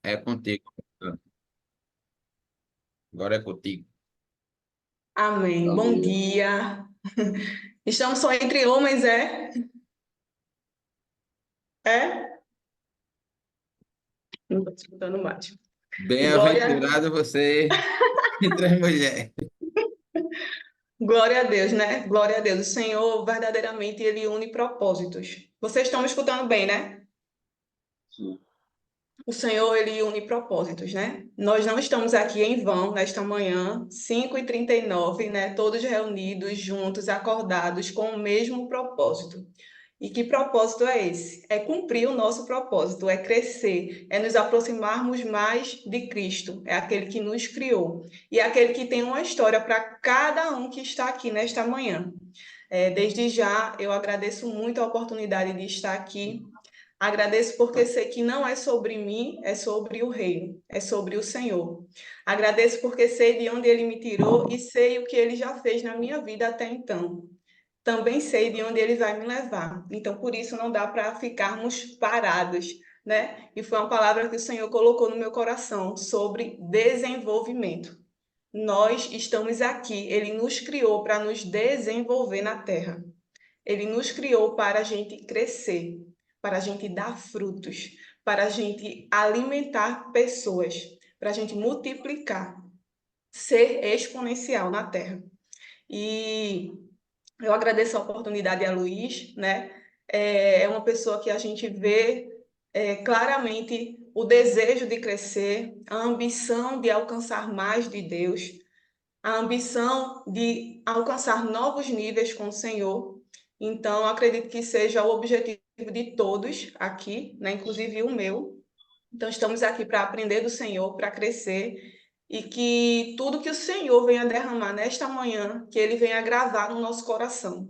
É contigo. Agora é contigo. Amém. Bom dia. Estamos só entre homens, é? É? Não estou escutando mais. Glória, Bem-aventurado você entre as mulheres. glória a Deus, né? Glória a Deus. O Senhor, verdadeiramente, Ele une propósitos. Vocês estão me escutando bem, né? Sim. O Senhor, Ele une propósitos, né? Nós não estamos aqui em vão nesta manhã, 5h39, né? Todos reunidos, juntos, acordados, com o mesmo propósito. E que propósito é esse? É cumprir o nosso propósito, é crescer, é nos aproximarmos mais de Cristo, é aquele que nos criou e é aquele que tem uma história para cada um que está aqui nesta manhã. Desde já, eu agradeço muito a oportunidade de estar aqui. Agradeço porque sei que não é sobre mim, é sobre o reino, é sobre o Senhor. Agradeço porque sei de onde Ele me tirou e sei o que Ele já fez na minha vida até então. Também sei de onde ele vai me levar. Então, por isso, não dá para ficarmos parados, né? E foi uma palavra que o Senhor colocou no meu coração sobre desenvolvimento. Nós estamos aqui, ele nos criou para nos desenvolver na terra. Ele nos criou para a gente crescer, para a gente dar frutos, para a gente alimentar pessoas, para a gente multiplicar, ser exponencial na terra. E eu agradeço a oportunidade a Luiz, né? É uma pessoa que a gente vê claramente o desejo de crescer, a ambição de alcançar mais de Deus, a ambição de alcançar novos níveis com o Senhor. Então, acredito que seja o objetivo de todos aqui, né? Inclusive o meu. Então, estamos aqui para aprender do Senhor, para crescer e que tudo que o Senhor venha derramar nesta manhã, que Ele venha gravar no nosso coração,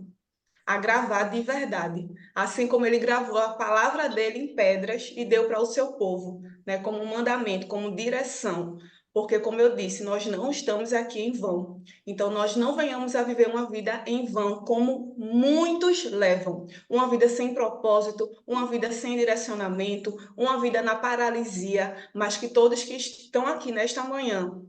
a gravar de verdade, assim como Ele gravou a palavra dele em pedras e deu para o seu povo, né, como um mandamento, como direção. Porque, como eu disse, nós não estamos aqui em vão. Então, nós não venhamos a viver uma vida em vão, como muitos levam. Uma vida sem propósito, uma vida sem direcionamento, uma vida na paralisia, mas que todos que estão aqui nesta manhã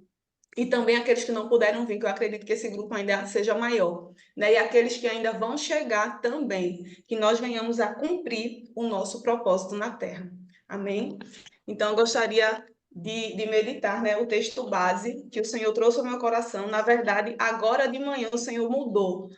e também aqueles que não puderam vir, que eu acredito que esse grupo ainda seja maior, né? E aqueles que ainda vão chegar também, que nós venhamos a cumprir o nosso propósito na Terra. Amém? Então, eu gostaria de meditar, né, o texto base que o Senhor trouxe ao meu coração. Na verdade, agora de manhã o Senhor mudou,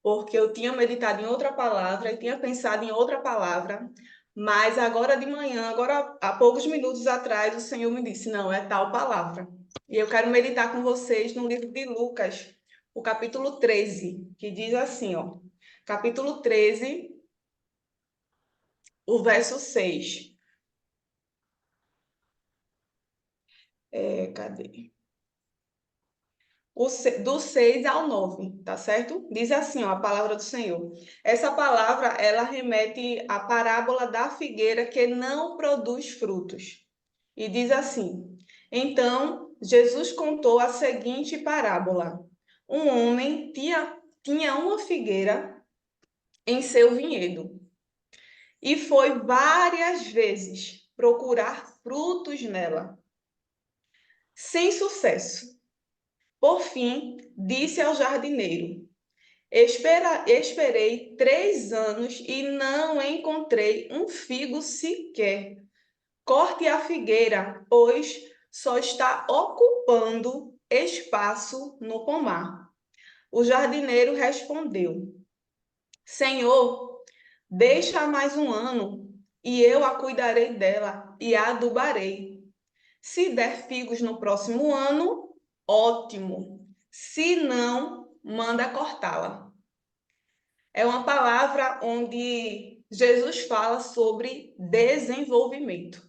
porque eu tinha meditado em outra palavra e tinha pensado em outra palavra, mas agora de manhã, agora há poucos minutos atrás, o Senhor me disse: não, é tal palavra. E eu quero meditar com vocês no livro de Lucas, o capítulo 13, que diz assim, ó, capítulo 13, o verso 6. Cadê? Do 6 ao 9, tá certo? Diz assim, ó, a palavra do Senhor. Essa palavra, ela remete à parábola da figueira que não produz frutos. E diz assim: então, Jesus contou a seguinte parábola. Um homem tinha uma figueira em seu vinhedo e foi várias vezes procurar frutos nela, sem sucesso. Por fim, disse ao jardineiro: esperei 3 anos e não encontrei um figo sequer. Corte a figueira, pois só está ocupando espaço no pomar. O jardineiro respondeu: Senhor, deixa mais um ano e eu a cuidarei dela e a adubarei. Se der figos no próximo ano, ótimo. Se não, manda cortá-la. É uma palavra onde Jesus fala sobre desenvolvimento.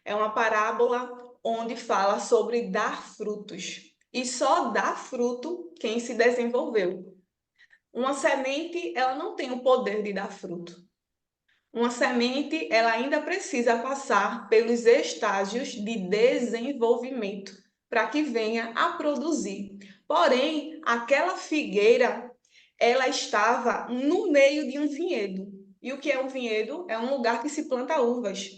É uma parábola onde fala sobre dar frutos. E só dá fruto quem se desenvolveu. Uma semente, ela não tem o poder de dar fruto. Uma semente, ela ainda precisa passar pelos estágios de desenvolvimento para que venha a produzir. Porém, aquela figueira, ela estava no meio de um vinhedo. E o que é um vinhedo? É um lugar que se planta uvas.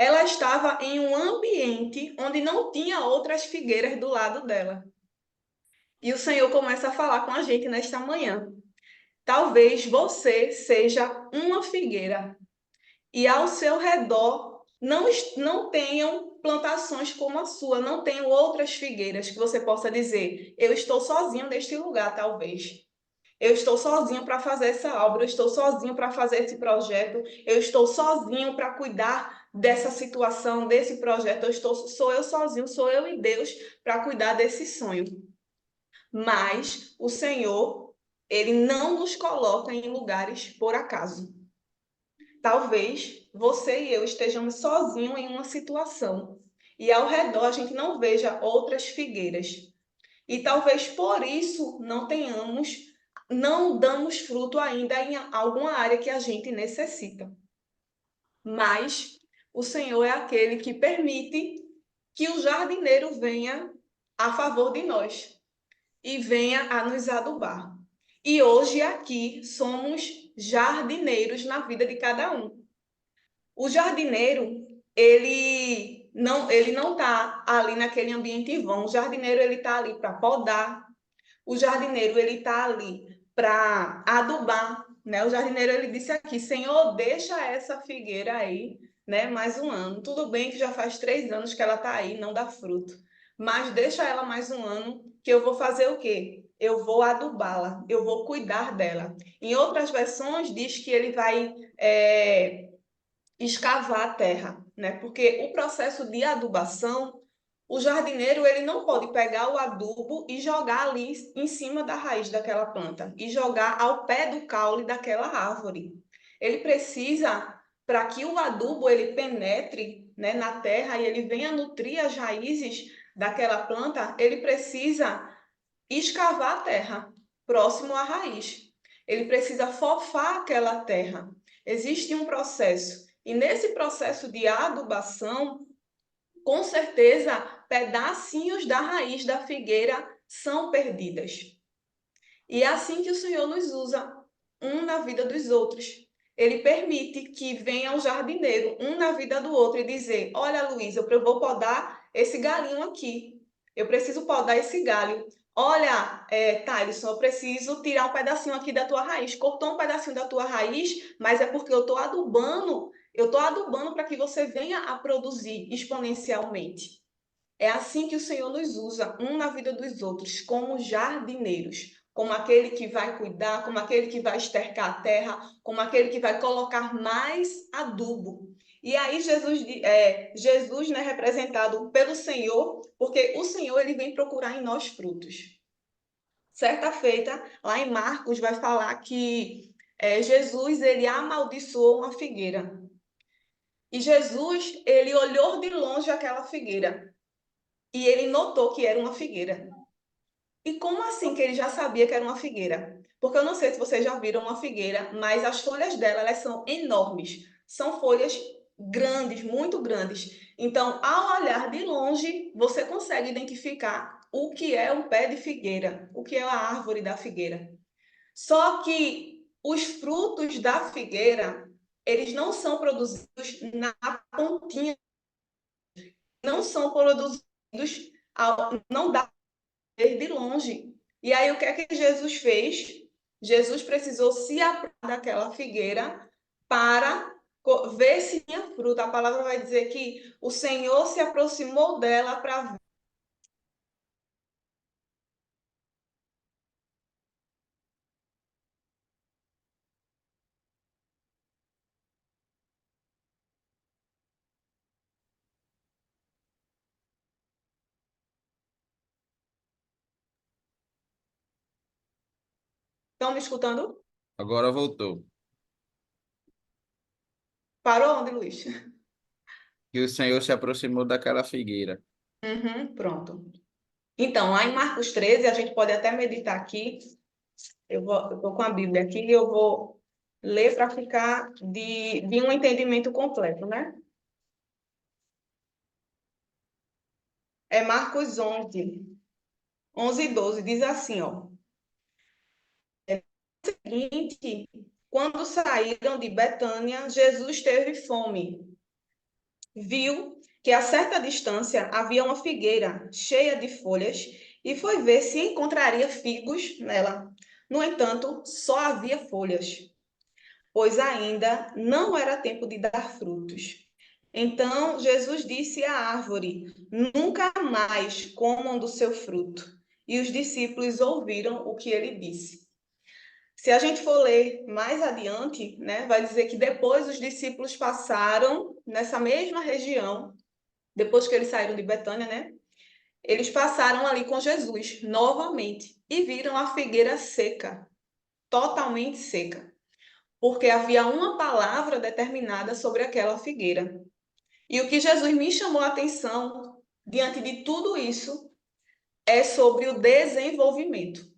ela estava em um ambiente onde não tinha outras figueiras do lado dela. E o Senhor começa a falar com a gente nesta manhã. Talvez você seja uma figueira e ao seu redor não tenham plantações como a sua, não tenham outras figueiras que você possa dizer: eu estou sozinho neste lugar, talvez. Eu estou sozinho para fazer essa obra, eu estou sozinho para fazer esse projeto, eu estou sozinho para cuidar dessa situação, desse projeto, sou eu sozinho, sou eu e Deus para cuidar desse sonho. Mas o Senhor, ele não nos coloca em lugares por acaso. Talvez você e eu estejamos sozinhos em uma situação e ao redor a gente não veja outras figueiras. E talvez por isso não damos fruto ainda em alguma área que a gente necessita. Mas o Senhor é aquele que permite que o jardineiro venha a favor de nós e venha a nos adubar. E hoje aqui somos jardineiros na vida de cada um. O jardineiro, ele não está ali naquele ambiente vão. O jardineiro ele está ali para podar. O jardineiro ele está ali para adubar, né? O jardineiro ele disse aqui, Senhor, deixa essa figueira aí, né? Mais um ano. Tudo bem que já faz 3 anos que ela está aí, não dá fruto, mas deixa ela mais um ano que eu vou fazer o quê? Eu vou adubá-la, eu vou cuidar dela. Em outras versões diz que ele vai escavar a terra, né? Porque o processo de adubação, o jardineiro ele não pode pegar o adubo e jogar ali em cima da raiz daquela planta e jogar ao pé do caule daquela árvore. Ele precisa, para que o adubo ele penetre, né, na terra e ele venha nutrir as raízes daquela planta, ele precisa escavar a terra próximo à raiz. Ele precisa fofar aquela terra. Existe um processo. E nesse processo de adubação, com certeza, pedacinhos da raiz da figueira são perdidas. E é assim que o Senhor nos usa, um na vida dos outros. Ele permite que venha o jardineiro, um na vida do outro, e dizer: olha, Luísa, eu vou podar esse galinho aqui. Eu preciso podar esse galho. Olha, Thaleson, eu preciso tirar um pedacinho aqui da tua raiz. Cortou um pedacinho da tua raiz, mas é porque eu estou adubando. Eu estou adubando para que você venha a produzir exponencialmente. É assim que o Senhor nos usa, um na vida dos outros, como jardineiros, como aquele que vai cuidar, como aquele que vai estercar a terra, como aquele que vai colocar mais adubo. E aí Jesus, né, representado pelo Senhor, porque o Senhor ele vem procurar em nós frutos. Certa feita, lá em Marcos vai falar que Jesus ele amaldiçoou uma figueira. E Jesus ele olhou de longe aquela figueira e ele notou que era uma figueira. E como assim que ele já sabia que era uma figueira? Porque eu não sei se vocês já viram uma figueira, mas as folhas dela, elas são enormes. São folhas grandes, muito grandes. Então, ao olhar de longe, você consegue identificar o que é um pé de figueira, o que é a árvore da figueira. Só que os frutos da figueira, eles não são produzidos na pontinha, não são produzidos não dá de longe. E aí, o que é que Jesus fez? Jesus precisou se aproximar daquela figueira para ver se tinha fruta. A palavra vai dizer que o Senhor se aproximou dela para ver. Estão me escutando? Agora voltou. Parou onde, Luiz? Que o Senhor se aproximou daquela figueira. Uhum, pronto. Então, lá em Marcos 13, a gente pode até meditar aqui. Eu vou com a Bíblia aqui e eu vou ler para ficar de um entendimento completo, né? É Marcos 11 e 12, diz assim, ó. Seguinte, quando saíram de Betânia, Jesus teve fome. Viu que a certa distância havia uma figueira cheia de folhas e foi ver se encontraria figos nela. No entanto, só havia folhas, pois ainda não era tempo de dar frutos. Então Jesus disse à árvore: Nunca mais comam do seu fruto. E os discípulos ouviram o que ele disse. Se a gente for ler mais adiante, né, vai dizer que depois os discípulos passaram nessa mesma região, depois que eles saíram de Betânia, né? Eles passaram ali com Jesus novamente e viram a figueira seca, totalmente seca, porque havia uma palavra determinada sobre aquela figueira. E o que Jesus me chamou a atenção diante de tudo isso é sobre o desenvolvimento.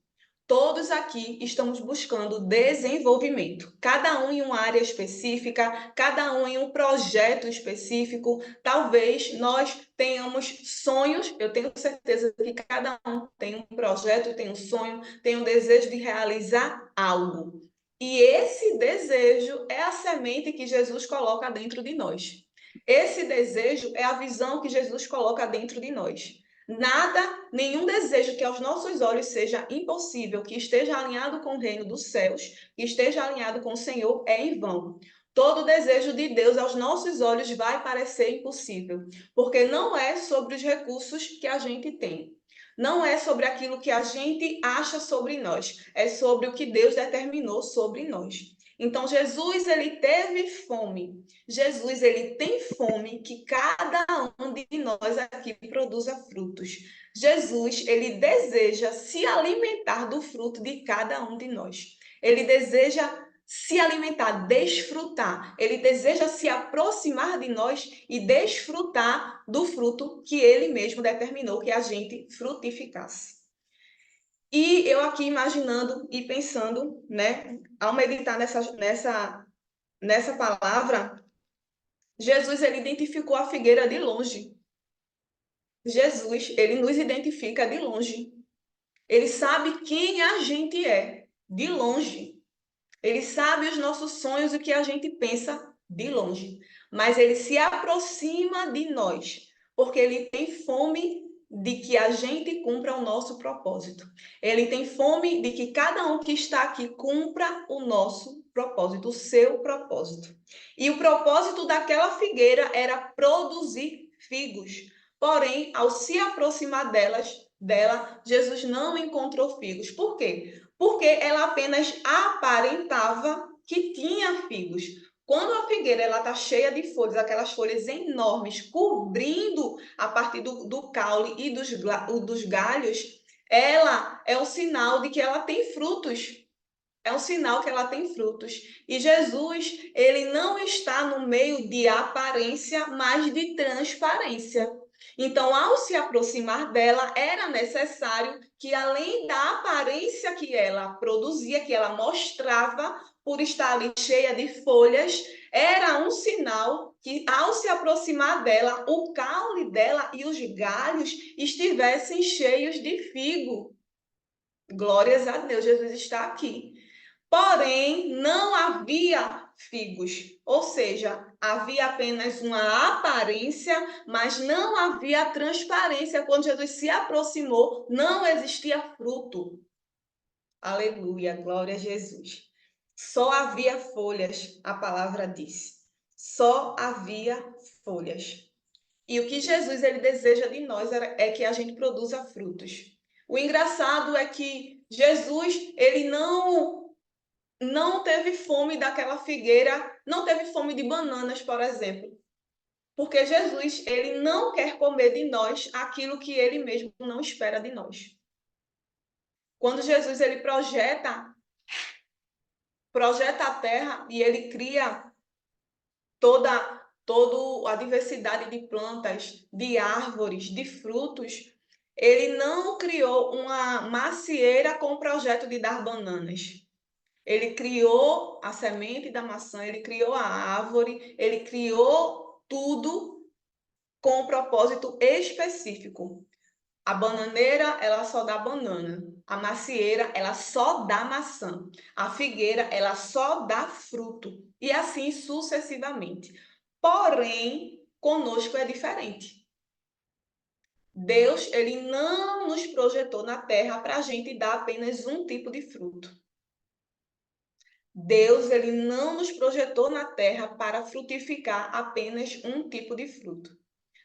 Todos aqui estamos buscando desenvolvimento, cada um em uma área específica, cada um em um projeto específico. Talvez nós tenhamos sonhos, eu tenho certeza que cada um tem um projeto, tem um sonho, tem um desejo de realizar algo. E esse desejo é a semente que Jesus coloca dentro de nós. Esse desejo é a visão que Jesus coloca dentro de nós. Nada, nenhum desejo que aos nossos olhos seja impossível, que esteja alinhado com o reino dos céus, que esteja alinhado com o Senhor, é em vão. Todo desejo de Deus aos nossos olhos vai parecer impossível, porque não é sobre os recursos que a gente tem. Não é sobre aquilo que a gente acha sobre nós, é sobre o que Deus determinou sobre nós. Então Jesus ele teve fome. Jesus ele tem fome que cada um de nós aqui produza frutos. Jesus ele deseja se alimentar do fruto de cada um de nós. Ele deseja se alimentar, desfrutar. Ele deseja se aproximar de nós e desfrutar do fruto que ele mesmo determinou que a gente frutificasse. E eu aqui imaginando e pensando, né, ao meditar nessa palavra, Jesus ele identificou a figueira de longe. Jesus, ele nos identifica de longe. Ele sabe quem a gente é, de longe. Ele sabe os nossos sonhos, o que a gente pensa, de longe. Mas ele se aproxima de nós, porque ele tem fome de que a gente cumpra o nosso propósito. Ele tem fome de que cada um que está aqui cumpra o nosso propósito, o seu propósito. E o propósito daquela figueira era produzir figos. Porém, ao se aproximar dela, Jesus não encontrou figos. Por quê? Porque ela apenas aparentava que tinha figos. Quando a figueira está cheia de folhas, aquelas folhas enormes, cobrindo a parte do caule e dos galhos, ela é um sinal de que ela tem frutos. É um sinal que ela tem frutos. E Jesus, ele não está no meio de aparência, mas de transparência. Então, ao se aproximar dela, era necessário que, além da aparência que ela produzia, que ela mostrava, por estar ali cheia de folhas, era um sinal que, ao se aproximar dela, o caule dela e os galhos estivessem cheios de figo. Glórias a Deus, Jesus está aqui. Porém, não havia figos, ou seja, havia apenas uma aparência, mas não havia transparência. Quando Jesus se aproximou, não existia fruto. Aleluia, glória a Jesus. Só havia folhas, a palavra diz. Só havia folhas. E o que Jesus ele deseja de nós é que a gente produza frutos. O engraçado é que Jesus, ele não teve fome daquela figueira, não teve fome de bananas, por exemplo. Porque Jesus, ele não quer comer de nós aquilo que ele mesmo não espera de nós. Quando Jesus ele projeta a terra e ele cria toda a diversidade de plantas, de árvores, de frutos, ele não criou uma macieira com o projeto de dar bananas. Ele criou a semente da maçã, ele criou a árvore, ele criou tudo com um propósito específico. A bananeira, ela só dá banana. A macieira, ela só dá maçã. A figueira, ela só dá fruto. E assim sucessivamente. Porém, conosco é diferente. Deus, ele não nos projetou na terra para a gente dar apenas um tipo de fruto. Deus, ele não nos projetou na terra para frutificar apenas um tipo de fruto.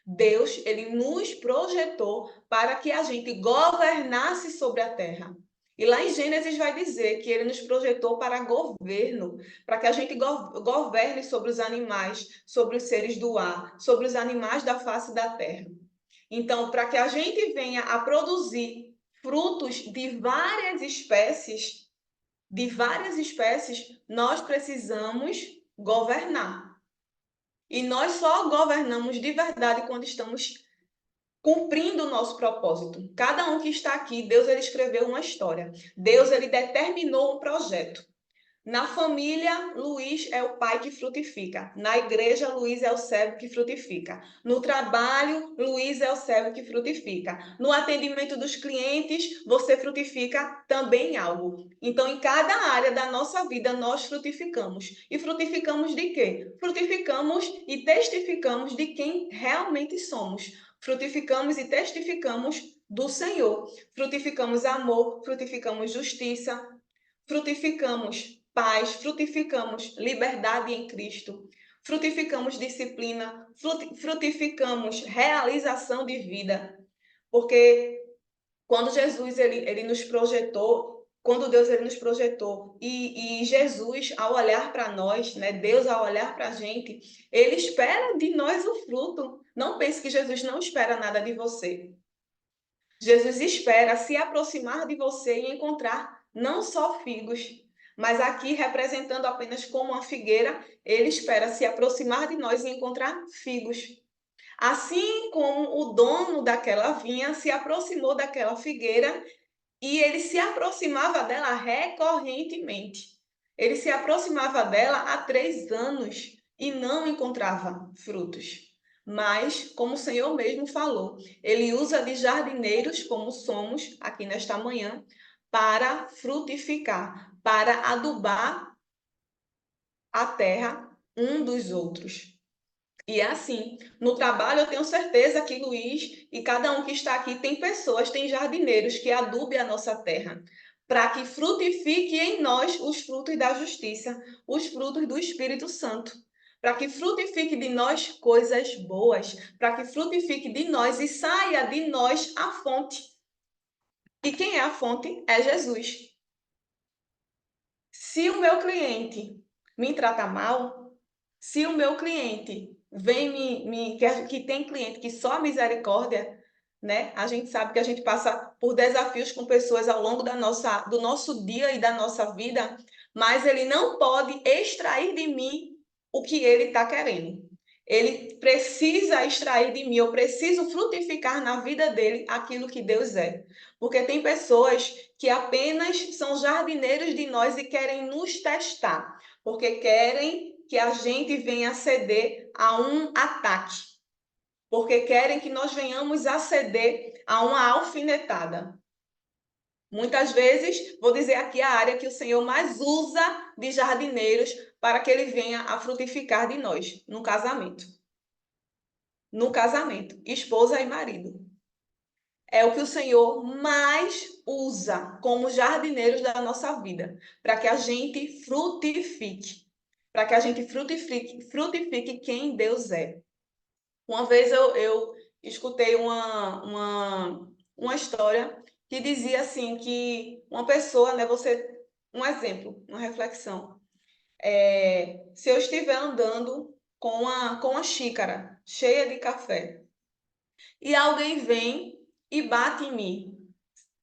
Deus, ele nos projetou para que a gente governasse sobre a terra. E lá em Gênesis vai dizer que ele nos projetou para governo, para que a gente governe sobre os animais, sobre os seres do ar, sobre os animais da face da terra. Então, para que a gente venha a produzir frutos de várias espécies, nós precisamos governar. E nós só governamos de verdade quando estamos cumprindo o nosso propósito. Cada um que está aqui, Deus ele escreveu uma história. Deus ele determinou um projeto. Na família, Luiz é o pai que frutifica. Na igreja, Luiz é o servo que frutifica. No trabalho, Luiz é o servo que frutifica. No atendimento dos clientes, você frutifica também algo. Então, em cada área da nossa vida, nós frutificamos. E frutificamos de quê? Frutificamos e testificamos de quem realmente somos. Frutificamos e testificamos do Senhor. Frutificamos amor, frutificamos justiça, frutificamos paz, frutificamos liberdade em Cristo, frutificamos disciplina, frutificamos realização de vida, porque quando Jesus ele nos projetou, quando Deus ele nos projetou e Jesus ao olhar para nós, né, Deus ao olhar para a gente, ele espera de nós o fruto. Não pense que Jesus não espera nada de você. Jesus espera se aproximar de você e encontrar não só figos, mas aqui representando apenas como uma figueira, ele espera se aproximar de nós e encontrar figos. Assim como o dono daquela vinha se aproximou daquela figueira e ele se aproximava dela recorrentemente. Ele se aproximava dela há 3 anos e não encontrava frutos. Mas, como o Senhor mesmo falou, ele usa de jardineiros, como somos aqui nesta manhã, para frutificar, para adubar a terra um dos outros. E é assim, no trabalho eu tenho certeza que Luiz e cada um que está aqui tem pessoas, tem jardineiros que adubem a nossa terra, para que frutifique em nós os frutos da justiça, os frutos do Espírito Santo, para que frutifique de nós coisas boas, para que frutifique de nós e saia de nós a fonte. E quem é a fonte? É Jesus. Se o meu cliente me trata mal, se o meu cliente vem que tem cliente que só misericórdia, né? A gente sabe que a gente passa por desafios com pessoas ao longo do nosso dia e da nossa vida, mas ele não pode extrair de mim o que ele está querendo. Ele precisa extrair de mim, eu preciso frutificar na vida dele aquilo que Deus é. Porque tem pessoas que apenas são jardineiros de nós e querem nos testar, porque querem que a gente venha ceder a um ataque, porque querem que nós venhamos a ceder a uma alfinetada. Muitas vezes, vou dizer aqui a área que o Senhor mais usa de jardineiros para que ele venha a frutificar de nós, no casamento. No casamento, esposa e marido. É o que o Senhor mais usa como jardineiros da nossa vida, para que a gente frutifique, para que a gente frutifique quem Deus é. Uma vez eu escutei uma história que dizia assim que uma pessoa, né, um exemplo, uma reflexão. Se eu estiver andando com uma xícara cheia de café e alguém vem e bate em mim,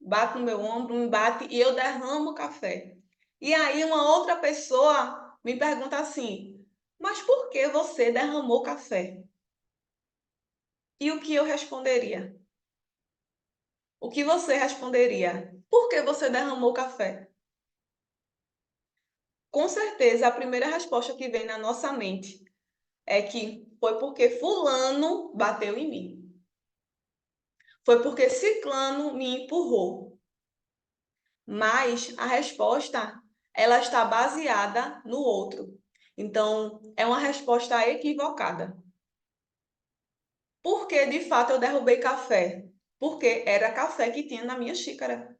bate no meu ombro, me bate e eu derramo o café. E aí uma outra pessoa me pergunta assim, mas por que você derramou café? E o que eu responderia? O que você responderia? Por que você derramou café? Com certeza, a primeira resposta que vem na nossa mente é que foi porque fulano bateu em mim. Foi porque ciclano me empurrou. Mas a resposta, ela está baseada no outro. Então, é uma resposta equivocada. Por que de fato eu derrubei café? Porque era café que tinha na minha xícara.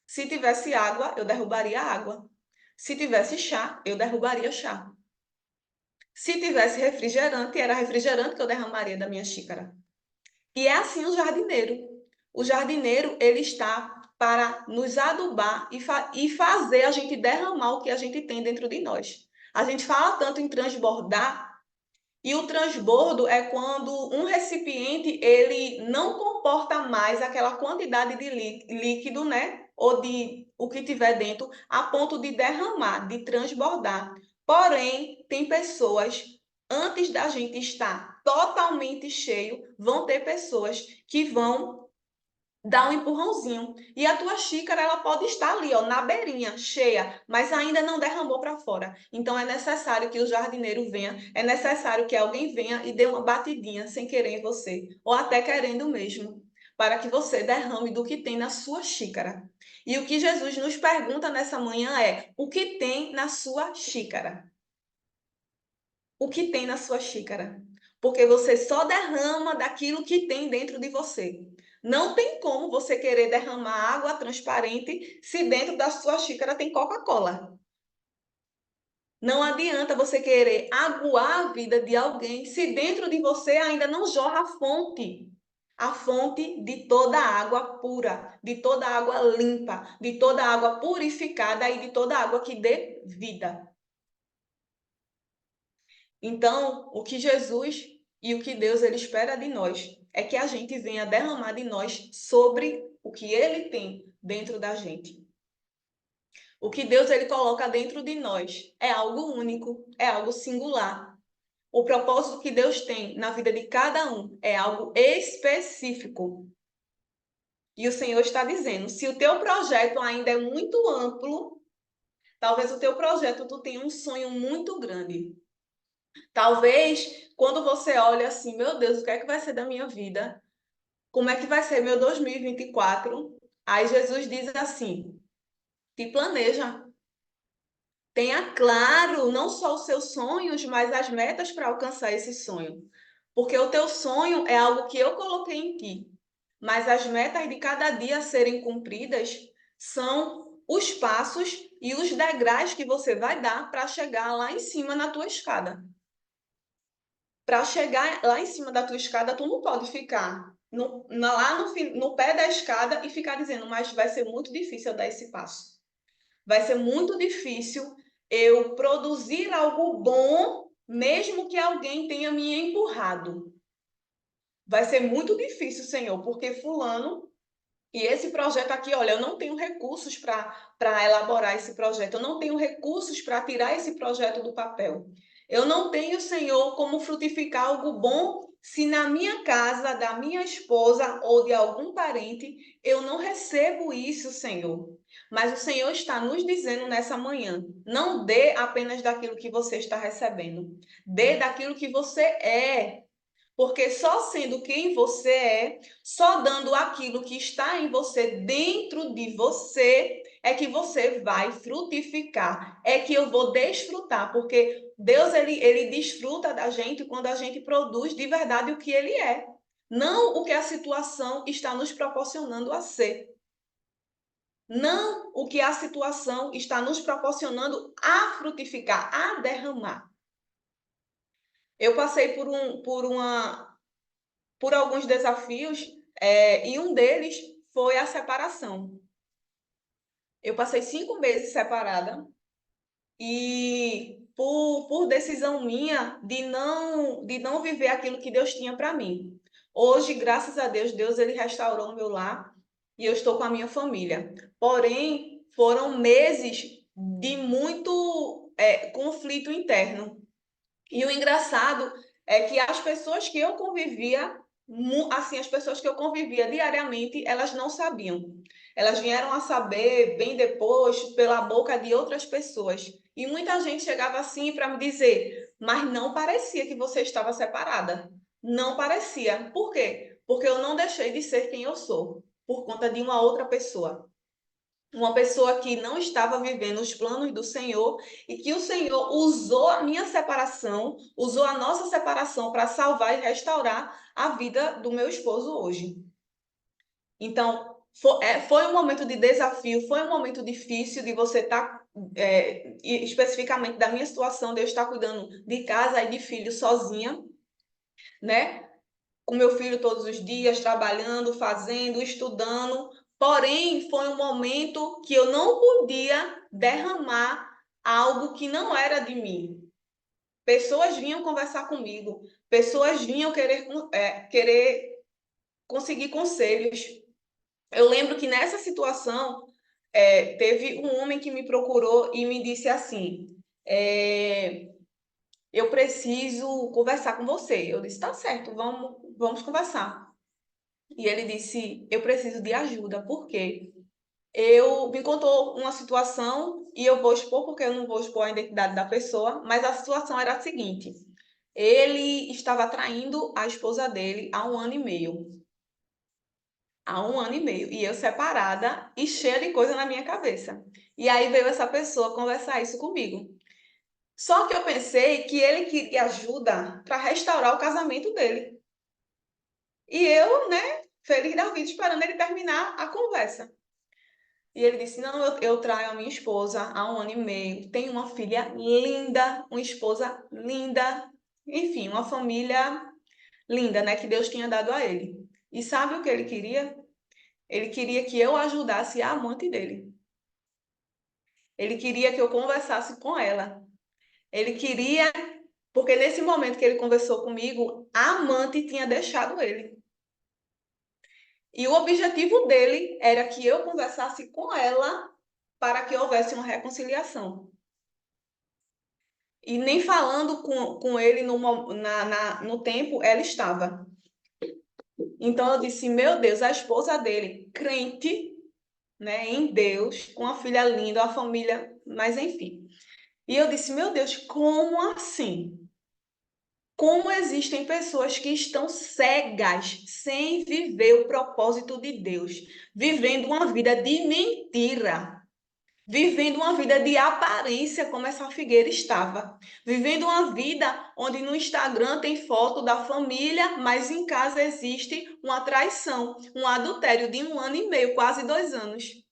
Se tivesse água, eu derrubaria água. Se tivesse chá, eu derrubaria chá. Se tivesse refrigerante, era refrigerante que eu derramaria da minha xícara. E é assim o jardineiro. O jardineiro, ele está para nos adubar e fazer a gente derramar o que a gente tem dentro de nós. A gente fala tanto em transbordar, e o transbordo é quando um recipiente ele não comporta mais aquela quantidade de líquido, né? Ou de o que tiver dentro, a ponto de derramar, de transbordar. Porém, tem pessoas, antes da gente estar totalmente cheio, vão ter pessoas que vão dá um empurrãozinho. E a tua xícara, ela pode estar ali, ó, na beirinha, cheia, mas ainda não derramou para fora. Então é necessário que o jardineiro venha, é necessário que alguém venha e dê uma batidinha sem querer em você, ou até querendo mesmo, para que você derrame do que tem na sua xícara. E o que Jesus nos pergunta nessa manhã é: o que tem na sua xícara? O que tem na sua xícara? Porque você só derrama daquilo que tem dentro de você. Não tem como você querer derramar água transparente se dentro da sua xícara tem Coca-Cola. Não adianta você querer aguar a vida de alguém se dentro de você ainda não jorra a fonte de toda a água pura, de toda a água limpa, de toda a água purificada e de toda a água que dê vida. Então, o que Jesus e o que Deus ele espera de nós é que a gente venha derramar de nós sobre o que ele tem dentro da gente. O que Deus ele coloca dentro de nós é algo único, é algo singular. O propósito que Deus tem na vida de cada um é algo específico. E o Senhor está dizendo, se o teu projeto ainda é muito amplo, talvez o teu projeto tu tenha um sonho muito grande. Talvez, quando você olha assim, meu Deus, o que é que vai ser da minha vida? Como é que vai ser meu 2024? Aí Jesus diz assim: te planeja. Tenha claro não só os seus sonhos, mas as metas para alcançar esse sonho. Porque o teu sonho é algo que eu coloquei em ti. Mas as metas de cada dia a serem cumpridas são os passos e os degraus que você vai dar para chegar lá em cima na tua escada. Para chegar lá em cima da tua escada, tu não pode ficar lá no pé da escada e ficar dizendo, mas vai ser muito difícil eu dar esse passo. Vai ser muito difícil eu produzir algo bom, mesmo que alguém tenha me empurrado. Vai ser muito difícil, Senhor, porque fulano e esse projeto aqui, olha, eu não tenho recursos para elaborar esse projeto, eu não tenho recursos para tirar esse projeto do papel. Eu não tenho, Senhor, como frutificar algo bom se na minha casa, da minha esposa ou de algum parente, eu não recebo isso, Senhor. Mas o Senhor está nos dizendo nessa manhã: não dê apenas daquilo que você está recebendo, dê daquilo que você é. Porque só sendo quem você é, só dando aquilo que está em você, dentro de você, é que você vai frutificar, é que eu vou desfrutar, porque Deus ele desfruta da gente quando a gente produz de verdade o que ele é, não o que a situação está nos proporcionando a ser. Não o que a situação está nos proporcionando a frutificar, a derramar. Eu passei por alguns desafios, e um deles foi a separação. Eu passei 5 meses separada e por decisão minha de não viver aquilo que Deus tinha para mim. Hoje, graças a Deus, Deus ele restaurou o meu lar e eu estou com a minha família. Porém, foram meses de muito conflito interno. E o engraçado é que as pessoas que eu convivia, assim, as pessoas que eu convivia diariamente, elas não sabiam. Elas vieram a saber bem depois, pela boca de outras pessoas. E muita gente chegava assim para me dizer, mas não parecia que você estava separada. Não parecia. Por quê? Porque eu não deixei de ser quem eu sou, por conta de uma outra pessoa. uma pessoa que não estava vivendo os planos do Senhor e que o Senhor usou a minha separação, usou a nossa separação para salvar e restaurar a vida do meu esposo hoje. Então, foi um momento de desafio, foi um momento difícil de você estar, especificamente da minha situação, de eu estar cuidando de casa e de filho sozinha, né? Com meu filho todos os dias, trabalhando, fazendo, estudando. Porém, foi um momento que eu não podia derramar algo que não era de mim. Pessoas vinham conversar comigo, pessoas vinham querer conseguir conselhos. Eu lembro que nessa situação, teve um homem que me procurou e me disse assim: é, eu preciso conversar com você. Eu disse: tá certo, vamos conversar. E ele disse: eu preciso de ajuda, porque eu me contou uma situação e eu vou expor, porque eu não vou expor a identidade da pessoa, mas a situação era a seguinte: ele estava traindo a esposa dele há 1 ano e meio. Há 1 ano e meio. E eu separada e cheia de coisa na minha cabeça. E aí veio essa pessoa conversar isso comigo. Só que eu pensei que ele queria ajuda para restaurar o casamento dele. E eu, né, feliz da vida, esperando ele terminar a conversa. E ele disse: não, eu traio a minha esposa há 1 ano e meio. Tenho uma filha linda, uma esposa linda. Enfim, uma família linda, né, que Deus tinha dado a ele. E sabe o que ele queria? Ele queria que eu ajudasse a amante dele. Ele queria que eu conversasse com ela. Ele queria, porque nesse momento que ele conversou comigo, a amante tinha deixado ele. E o objetivo dele era que eu conversasse com ela para que houvesse uma reconciliação. E nem falando com ele no tempo, ela estava. Então eu disse: meu Deus, a esposa dele, crente, né, em Deus, com uma filha linda, uma família, mas enfim. E eu disse: meu Deus, como assim? Como existem pessoas que estão cegas, sem viver o propósito de Deus, vivendo uma vida de mentira, vivendo uma vida de aparência, como essa figueira estava, vivendo uma vida onde no Instagram tem foto da família, mas em casa existe uma traição, um adultério de 1 ano e meio, quase 2 anos.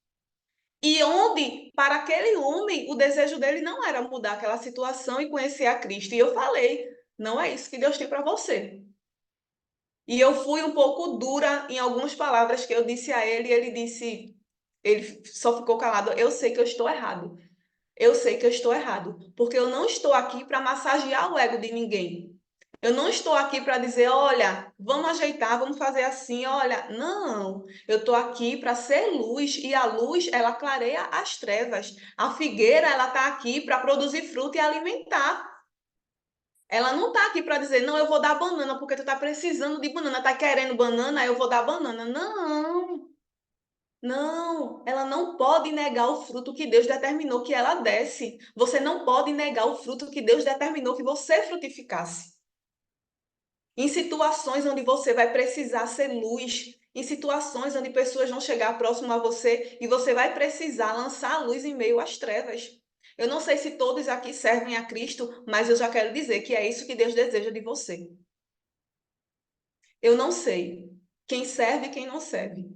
E onde, para aquele homem, o desejo dele não era mudar aquela situação e conhecer a Cristo. E eu falei: não é isso que Deus tem para você. E eu fui um pouco dura em algumas palavras que eu disse a ele, e ele só ficou calado. Eu sei que eu estou errado. Eu sei que eu estou errado, porque eu não estou aqui para massagear o ego de ninguém. Eu não estou aqui para dizer: olha, vamos ajeitar, vamos fazer assim, olha. Não, eu estou aqui para ser luz e a luz, ela clareia as trevas. A figueira, ela está aqui para produzir fruto e alimentar. Ela não está aqui para dizer: não, eu vou dar banana porque tu está precisando de banana, está querendo banana, eu vou dar banana. Não, não, ela não pode negar o fruto que Deus determinou que ela desse. Você não pode negar o fruto que Deus determinou que você frutificasse. Em situações onde você vai precisar ser luz, em situações onde pessoas vão chegar próximo a você e você vai precisar lançar a luz em meio às trevas. Eu não sei se todos aqui servem a Cristo, mas eu já quero dizer que é isso que Deus deseja de você. Eu não sei quem serve e quem não serve.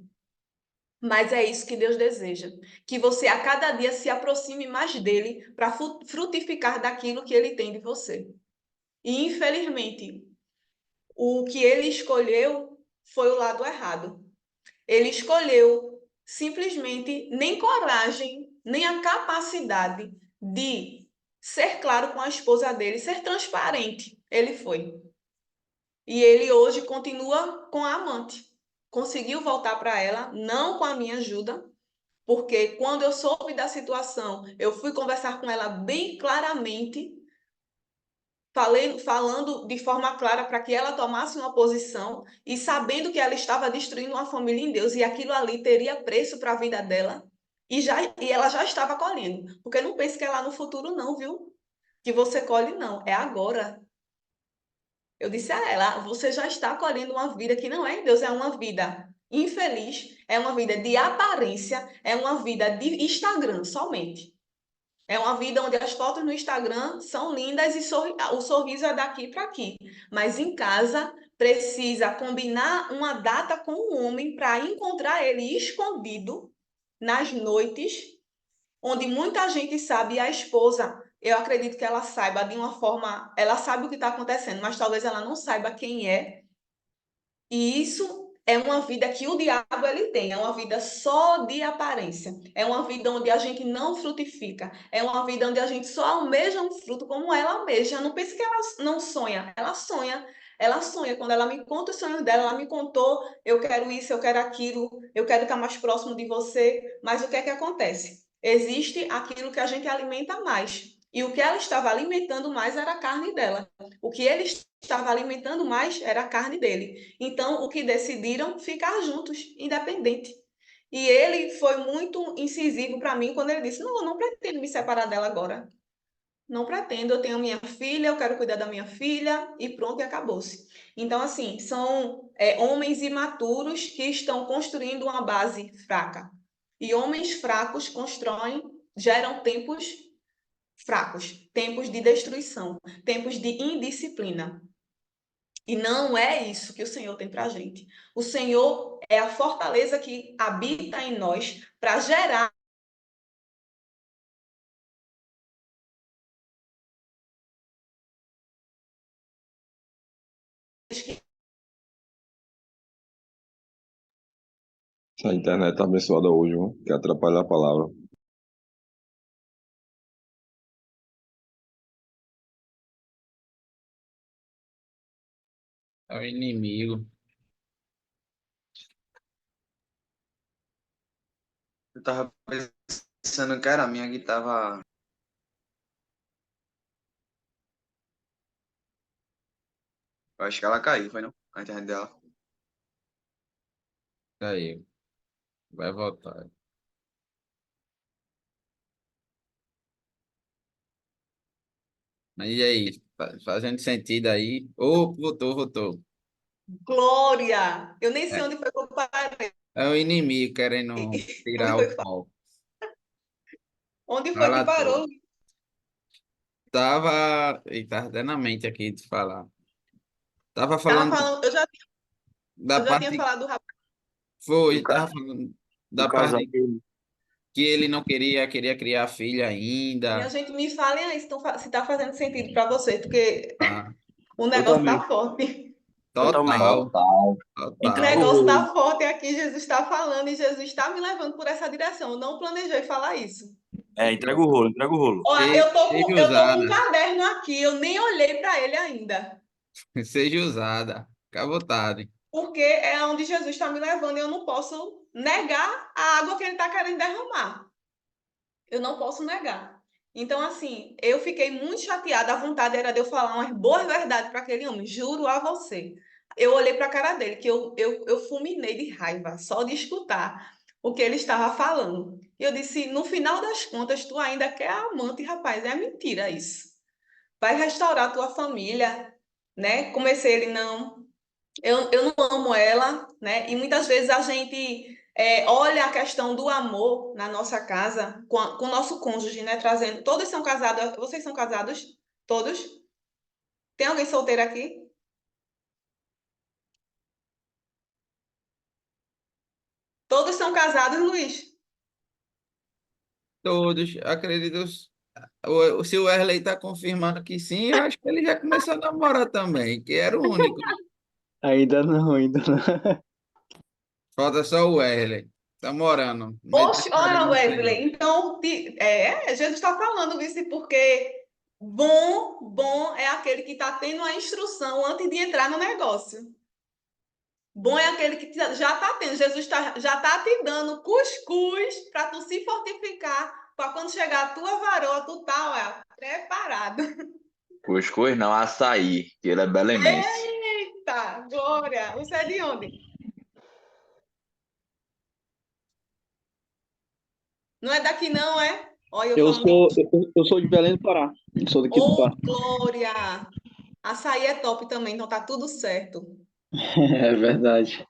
Mas é isso que Deus deseja, que você a cada dia se aproxime mais dele para frutificar daquilo que ele tem de você. E infelizmente, o que ele escolheu foi o lado errado. Ele escolheu simplesmente nem coragem, nem a capacidade de ser claro com a esposa dele, ser transparente. Ele foi. E ele hoje continua com a amante. Conseguiu voltar para ela, não com a minha ajuda, porque quando eu soube da situação, eu fui conversar com ela bem claramente, falando de forma clara para que ela tomasse uma posição e sabendo que ela estava destruindo uma família em Deus e aquilo ali teria preço para a vida dela. E ela já estava colhendo. Porque não pense que é lá no futuro, não, viu? Que você colhe, não. É agora. Eu disse a ela: você já está colhendo uma vida que não é em Deus, é uma vida infeliz, é uma vida de aparência, é uma vida de Instagram somente. É uma vida onde as fotos no Instagram são lindas e o sorriso é daqui para aqui. Mas em casa precisa combinar uma data com o homem para encontrar ele escondido nas noites, onde muita gente sabe, e a esposa, eu acredito que ela saiba de uma forma, ela sabe o que está acontecendo, mas talvez ela não saiba quem é. E isso é uma vida que o diabo ele tem, é uma vida só de aparência, é uma vida onde a gente não frutifica, é uma vida onde a gente só almeja um fruto como ela almeja. Não pense que ela não sonha, ela sonha. Ela sonha, quando ela me conta os sonhos dela, ela me contou, eu quero isso, eu quero aquilo, eu quero estar mais próximo de você, mas o que é que acontece? Existe aquilo que a gente alimenta mais, e o que ela estava alimentando mais era a carne dela. O que ele estava alimentando mais era a carne dele. Então, o que decidiram ficar juntos, independente. E ele foi muito incisivo para mim quando ele disse: Não, eu não pretendo me separar dela agora. Não pretendo, eu tenho minha filha, eu quero cuidar da minha filha, e pronto, e acabou-se. Então, assim, são homens imaturos que estão construindo uma base fraca. E homens fracos constroem, geram tempos fracos, tempos de destruição, tempos de indisciplina. E não é isso que o Senhor tem para a gente. O Senhor é a fortaleza que habita em nós para gerar. Essa internet tá abençoada hoje, viu? Que atrapalha a palavra. É o inimigo. Eu tava pensando que era a minha que tava. Eu acho que ela caiu, foi não? A internet dela. Caiu. Vai voltar. Mas e aí? Fazendo sentido aí? Ô, voltou. Glória! Eu nem sei É, onde foi que eu parei. é o inimigo querendo Onde tirar o foi, foco. onde foi que Fala parou? tudo. Tava. E tava até na mente aqui de falar. Tava Tava falando falando, da eu já tinha parte. falado do rapaz. Do, Foi, ca- tava falando do da casal parte que que ele não queria criar filha Minha ainda. gente, me falem aí se está fazendo sentido para vocês, porque Tá? o negócio tá totalmente, forte. totalmente. Total, O Entrega o total. negócio rolo. tá forte aqui, Jesus está falando e Jesus está me levando por essa direção. Eu não planejei falar isso. É, entrega o rolo, entrega o rolo. Olha, Seja eu tô com um usada, caderno aqui, eu nem olhei para ele ainda, seja usada. Fica à vontade. porque é onde Jesus está me levando e eu não posso negar a água que ele está querendo derramar. Eu não posso negar. Então, assim, eu fiquei muito chateada. A vontade era de eu falar umas boas verdades para aquele homem, juro a você. Eu olhei para a cara dele, que eu fulminei de raiva, só de escutar o que ele estava falando. E eu disse: no final das contas, tu ainda quer a amante, rapaz. É mentira isso. Vai restaurar a tua família, né? Comecei ele, não. Eu não amo ela, né? E muitas vezes a gente olha a questão do amor na nossa casa com o nosso cônjuge, né? Trazendo. Todos são casados. Vocês são casados? Todos? Tem alguém solteiro aqui? Todos são casados, Luiz? Todos, acredito. Se o Wesley está confirmando que sim, eu acho que ele já começou a namorar também, que era o único. Ainda não, ainda não. Falta só o Wesley. Tá morando. Mas tá Oxe, olha, esperando o Wesley. Senhor. Então, Jesus está falando isso porque bom é aquele que está tendo a instrução antes de entrar no negócio. Bom é aquele que já está tendo. Jesus já está te dando cuscuz para tu se fortificar, para quando chegar a tua varoa, tu tá, olha, preparado. Cuscuz não, açaí, que ele é belemense. Eita, glória! Você é de onde? Não é daqui não, é? Olha, eu Eu falando. sou, eu sou de Belém do Pará. Sou daqui do Pará. Ô, glória! Açaí é top também, então tá tudo certo. É verdade.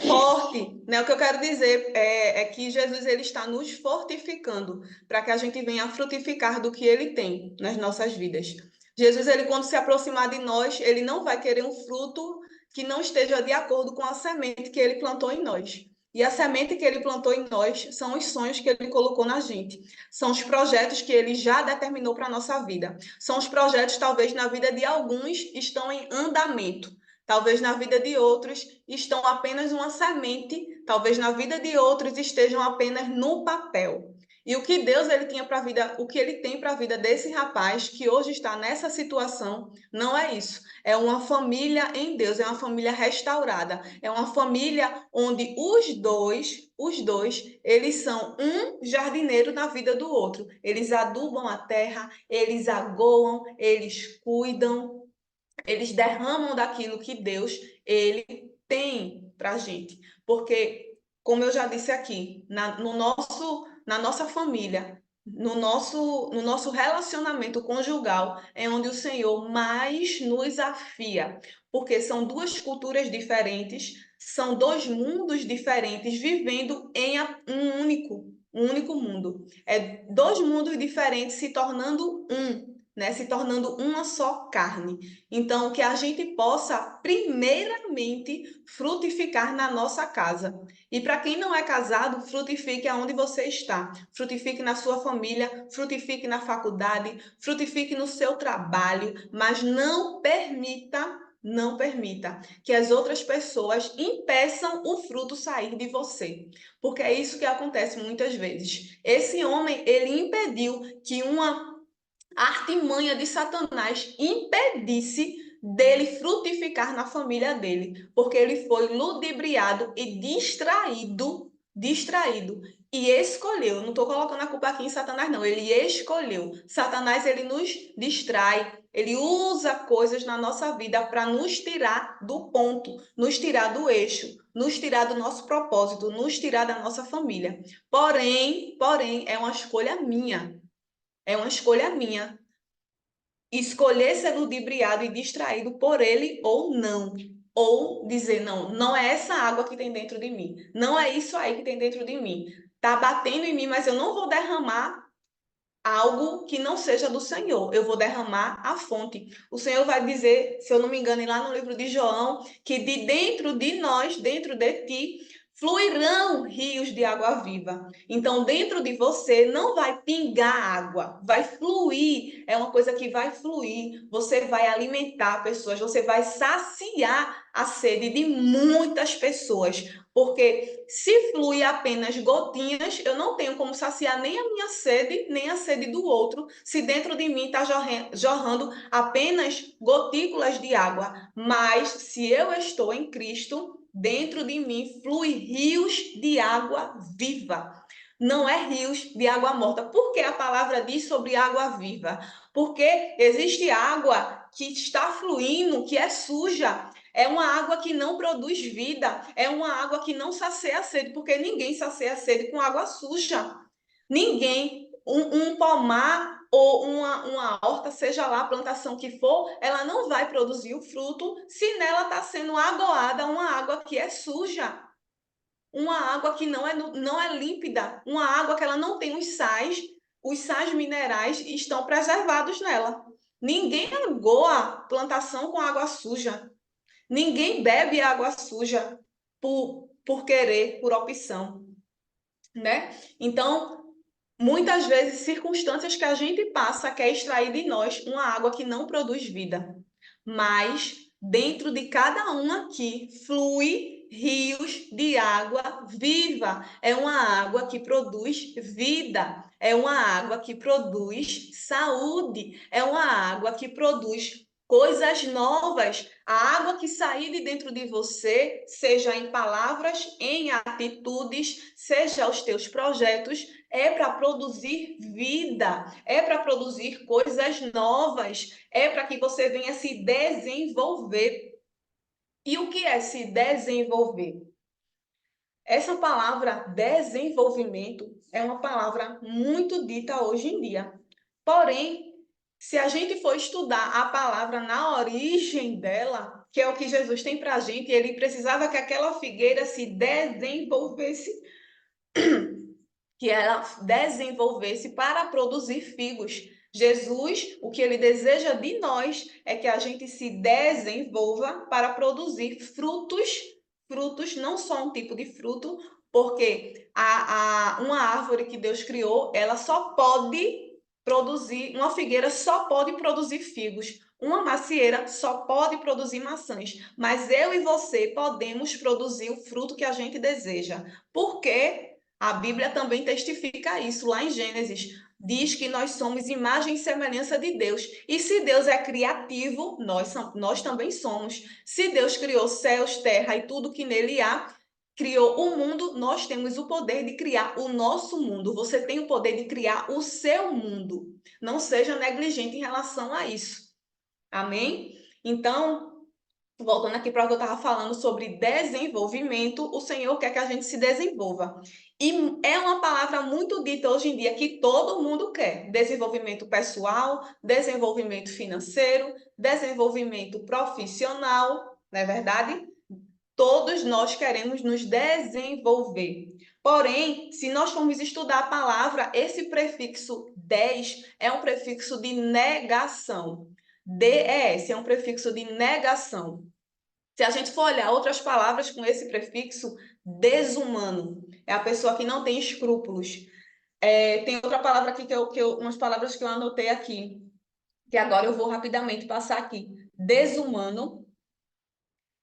forte, né? O que eu quero dizer é que Jesus ele está nos fortificando para que a gente venha a frutificar do que ele tem nas nossas vidas. Jesus, ele quando se aproximar de nós, ele não vai querer um fruto que não esteja de acordo com a semente que ele plantou em nós. E a semente que ele plantou em nós são os sonhos que ele colocou na gente. São os projetos que ele já determinou para a nossa vida. São os projetos, talvez, na vida de alguns estão em andamento. Talvez na vida de outros estão apenas uma semente, talvez na vida de outros estejam apenas no papel. E o que Deus ele tinha para a vida, o que ele tem para a vida desse rapaz que hoje está nessa situação, não é isso. É uma família em Deus, é uma família restaurada, é uma família onde os dois, eles são um jardineiro na vida do outro. Eles adubam a terra, eles agoam, eles cuidam, eles derramam daquilo que Deus ele tem para a gente. Porque, como eu já disse aqui, na nossa família, no nosso relacionamento conjugal, é onde o Senhor mais nos afia. Porque são duas culturas diferentes, são dois mundos diferentes vivendo em um único mundo. É dois mundos diferentes se tornando um, né? Se tornando uma só carne. Então, que a gente possa, primeiramente, frutificar na nossa casa. E para quem não é casado, frutifique aonde você está. Frutifique na sua família, frutifique na faculdade, frutifique no seu trabalho, mas não permita que as outras pessoas impeçam o fruto sair de você. Porque é isso que acontece muitas vezes. Esse homem, ele impediu que uma artimanha de Satanás impedisse dele frutificar na família dele, porque ele foi ludibriado e distraído e escolheu. Não estou colocando a culpa aqui em Satanás, não. Ele escolheu. Satanás ele nos distrai. Ele usa coisas na nossa vida para nos tirar do ponto, nos tirar do eixo, nos tirar do nosso propósito, nos tirar da nossa família. Porém, é uma escolha minha. É uma escolha minha escolher ser ludibriado e distraído por ele ou não. Ou dizer, não, não é essa água que tem dentro de mim. Não é isso aí que tem dentro de mim. Tá batendo em mim, mas eu não vou derramar algo que não seja do Senhor. Eu vou derramar a fonte. O Senhor vai dizer, se eu não me engano, lá no livro de João, que de dentro de nós, dentro de ti, fluirão rios de água viva. Então, dentro de você não vai pingar água, vai fluir. É uma coisa que vai fluir. Você vai alimentar pessoas, você vai saciar a sede de muitas pessoas. Porque se flui apenas gotinhas, eu não tenho como saciar nem a minha sede, nem a sede do outro, se dentro de mim está jorrando apenas gotículas de água. Mas se eu estou em Cristo, dentro de mim flui rios de água viva. Não é rios de água morta. Por que a palavra diz sobre água viva? Porque existe água que está fluindo, que é suja. É uma água que não produz vida. É uma água que não sacia a sede, porque ninguém sacia a sede com água suja. Ninguém. Um pomar ou uma horta, seja lá a plantação que for, ela não vai produzir o fruto se nela está sendo agoada uma água que é suja. Uma água que não é límpida. Uma água que ela não tem os sais minerais estão preservados nela. Ninguém agoa plantação com água suja. Ninguém bebe água suja por querer, por opção, né? Então, muitas vezes, circunstâncias que a gente passa quer extrair de nós uma água que não produz vida. Mas, dentro de cada um aqui, flui rios de água viva. É uma água que produz vida. É uma água que produz saúde. É uma água que produz coisas novas. A água que sair de dentro de você, seja em palavras, em atitudes, seja os teus projetos, é para produzir vida, é para produzir coisas novas, é para que você venha se desenvolver. E o que é se desenvolver? Essa palavra desenvolvimento é uma palavra muito dita hoje em dia. Porém, se a gente for estudar a palavra na origem dela, que é o que Jesus tem para a gente, ele precisava que aquela figueira se desenvolvesse, que ela desenvolvesse para produzir figos. Jesus, o que ele deseja de nós é que a gente se desenvolva para produzir frutos. Frutos, não só um tipo de fruto, porque uma árvore que Deus criou, ela só pode produzir, uma figueira só pode produzir figos, uma macieira só pode produzir maçãs, mas eu e você podemos produzir o fruto que a gente deseja. Por quê? A Bíblia também testifica isso, lá em Gênesis. Diz que nós somos imagem e semelhança de Deus. E se Deus é criativo, nós também somos. Se Deus criou céus, terra e tudo que nele há, criou o mundo, nós temos o poder de criar o nosso mundo. Você tem o poder de criar o seu mundo. Não seja negligente em relação a isso. Amém? Então, voltando aqui para o que eu estava falando sobre desenvolvimento, o Senhor quer que a gente se desenvolva. E é uma palavra muito dita hoje em dia que todo mundo quer. Desenvolvimento pessoal, desenvolvimento financeiro, desenvolvimento profissional, não é verdade? Todos nós queremos nos desenvolver. Porém, se nós formos estudar a palavra, esse prefixo des é um prefixo de negação. DES é um prefixo de negação. Se a gente for olhar outras palavras com esse prefixo, desumano, é a pessoa que não tem escrúpulos. Tem outra palavra aqui, umas palavras que eu anotei aqui, que agora eu vou rapidamente passar aqui. Desumano,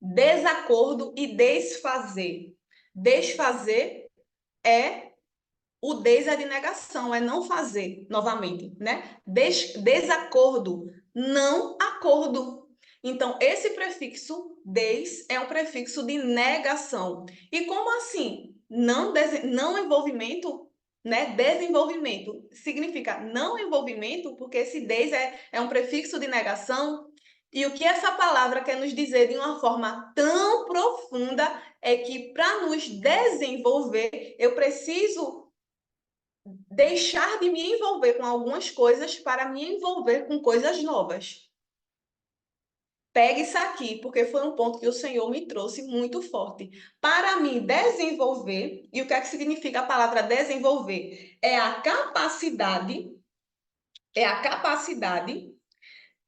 desacordo e desfazer. Desfazer é o des é de negação, é não fazer novamente, né? Desacordo, não acordo. Então, esse prefixo des é um prefixo de negação. E como assim? Não envolvimento, né? Desenvolvimento significa não envolvimento, porque esse des é um prefixo de negação. E o que essa palavra quer nos dizer de uma forma tão profunda é que para nos desenvolver, eu preciso deixar de me envolver com algumas coisas para me envolver com coisas novas. Pegue isso aqui, porque foi um ponto que o Senhor me trouxe muito forte. Para me desenvolver, e o que é que significa a palavra desenvolver? É a capacidade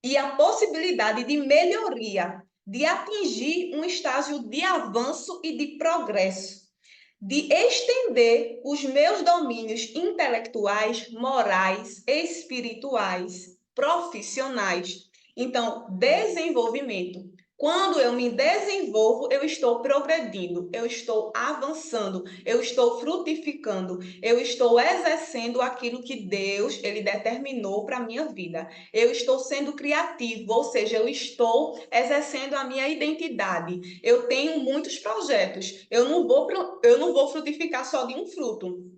e a possibilidade de melhoria, de atingir um estágio de avanço e de progresso, de estender os meus domínios intelectuais, morais, espirituais, profissionais. Então, desenvolvimento. Quando eu me desenvolvo, eu estou progredindo, eu estou avançando, eu estou frutificando, eu estou exercendo aquilo que Deus ele determinou para a minha vida. Eu estou sendo criativo, ou seja, eu estou exercendo a minha identidade. Eu tenho muitos projetos. Eu não vou frutificar só de um fruto.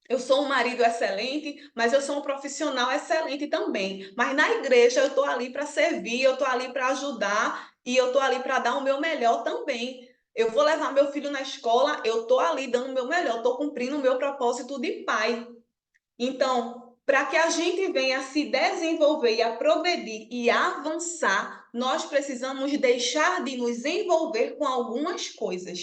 Eu sou um marido excelente, mas eu sou um profissional excelente também. Mas na igreja eu estou ali para servir, eu estou ali para ajudar e eu estou ali para dar o meu melhor também. Eu vou levar meu filho na escola, eu estou ali dando o meu melhor, estou cumprindo o meu propósito de pai. Então, para que a gente venha a se desenvolver e a progredir e avançar, nós precisamos deixar de nos envolver com algumas coisas.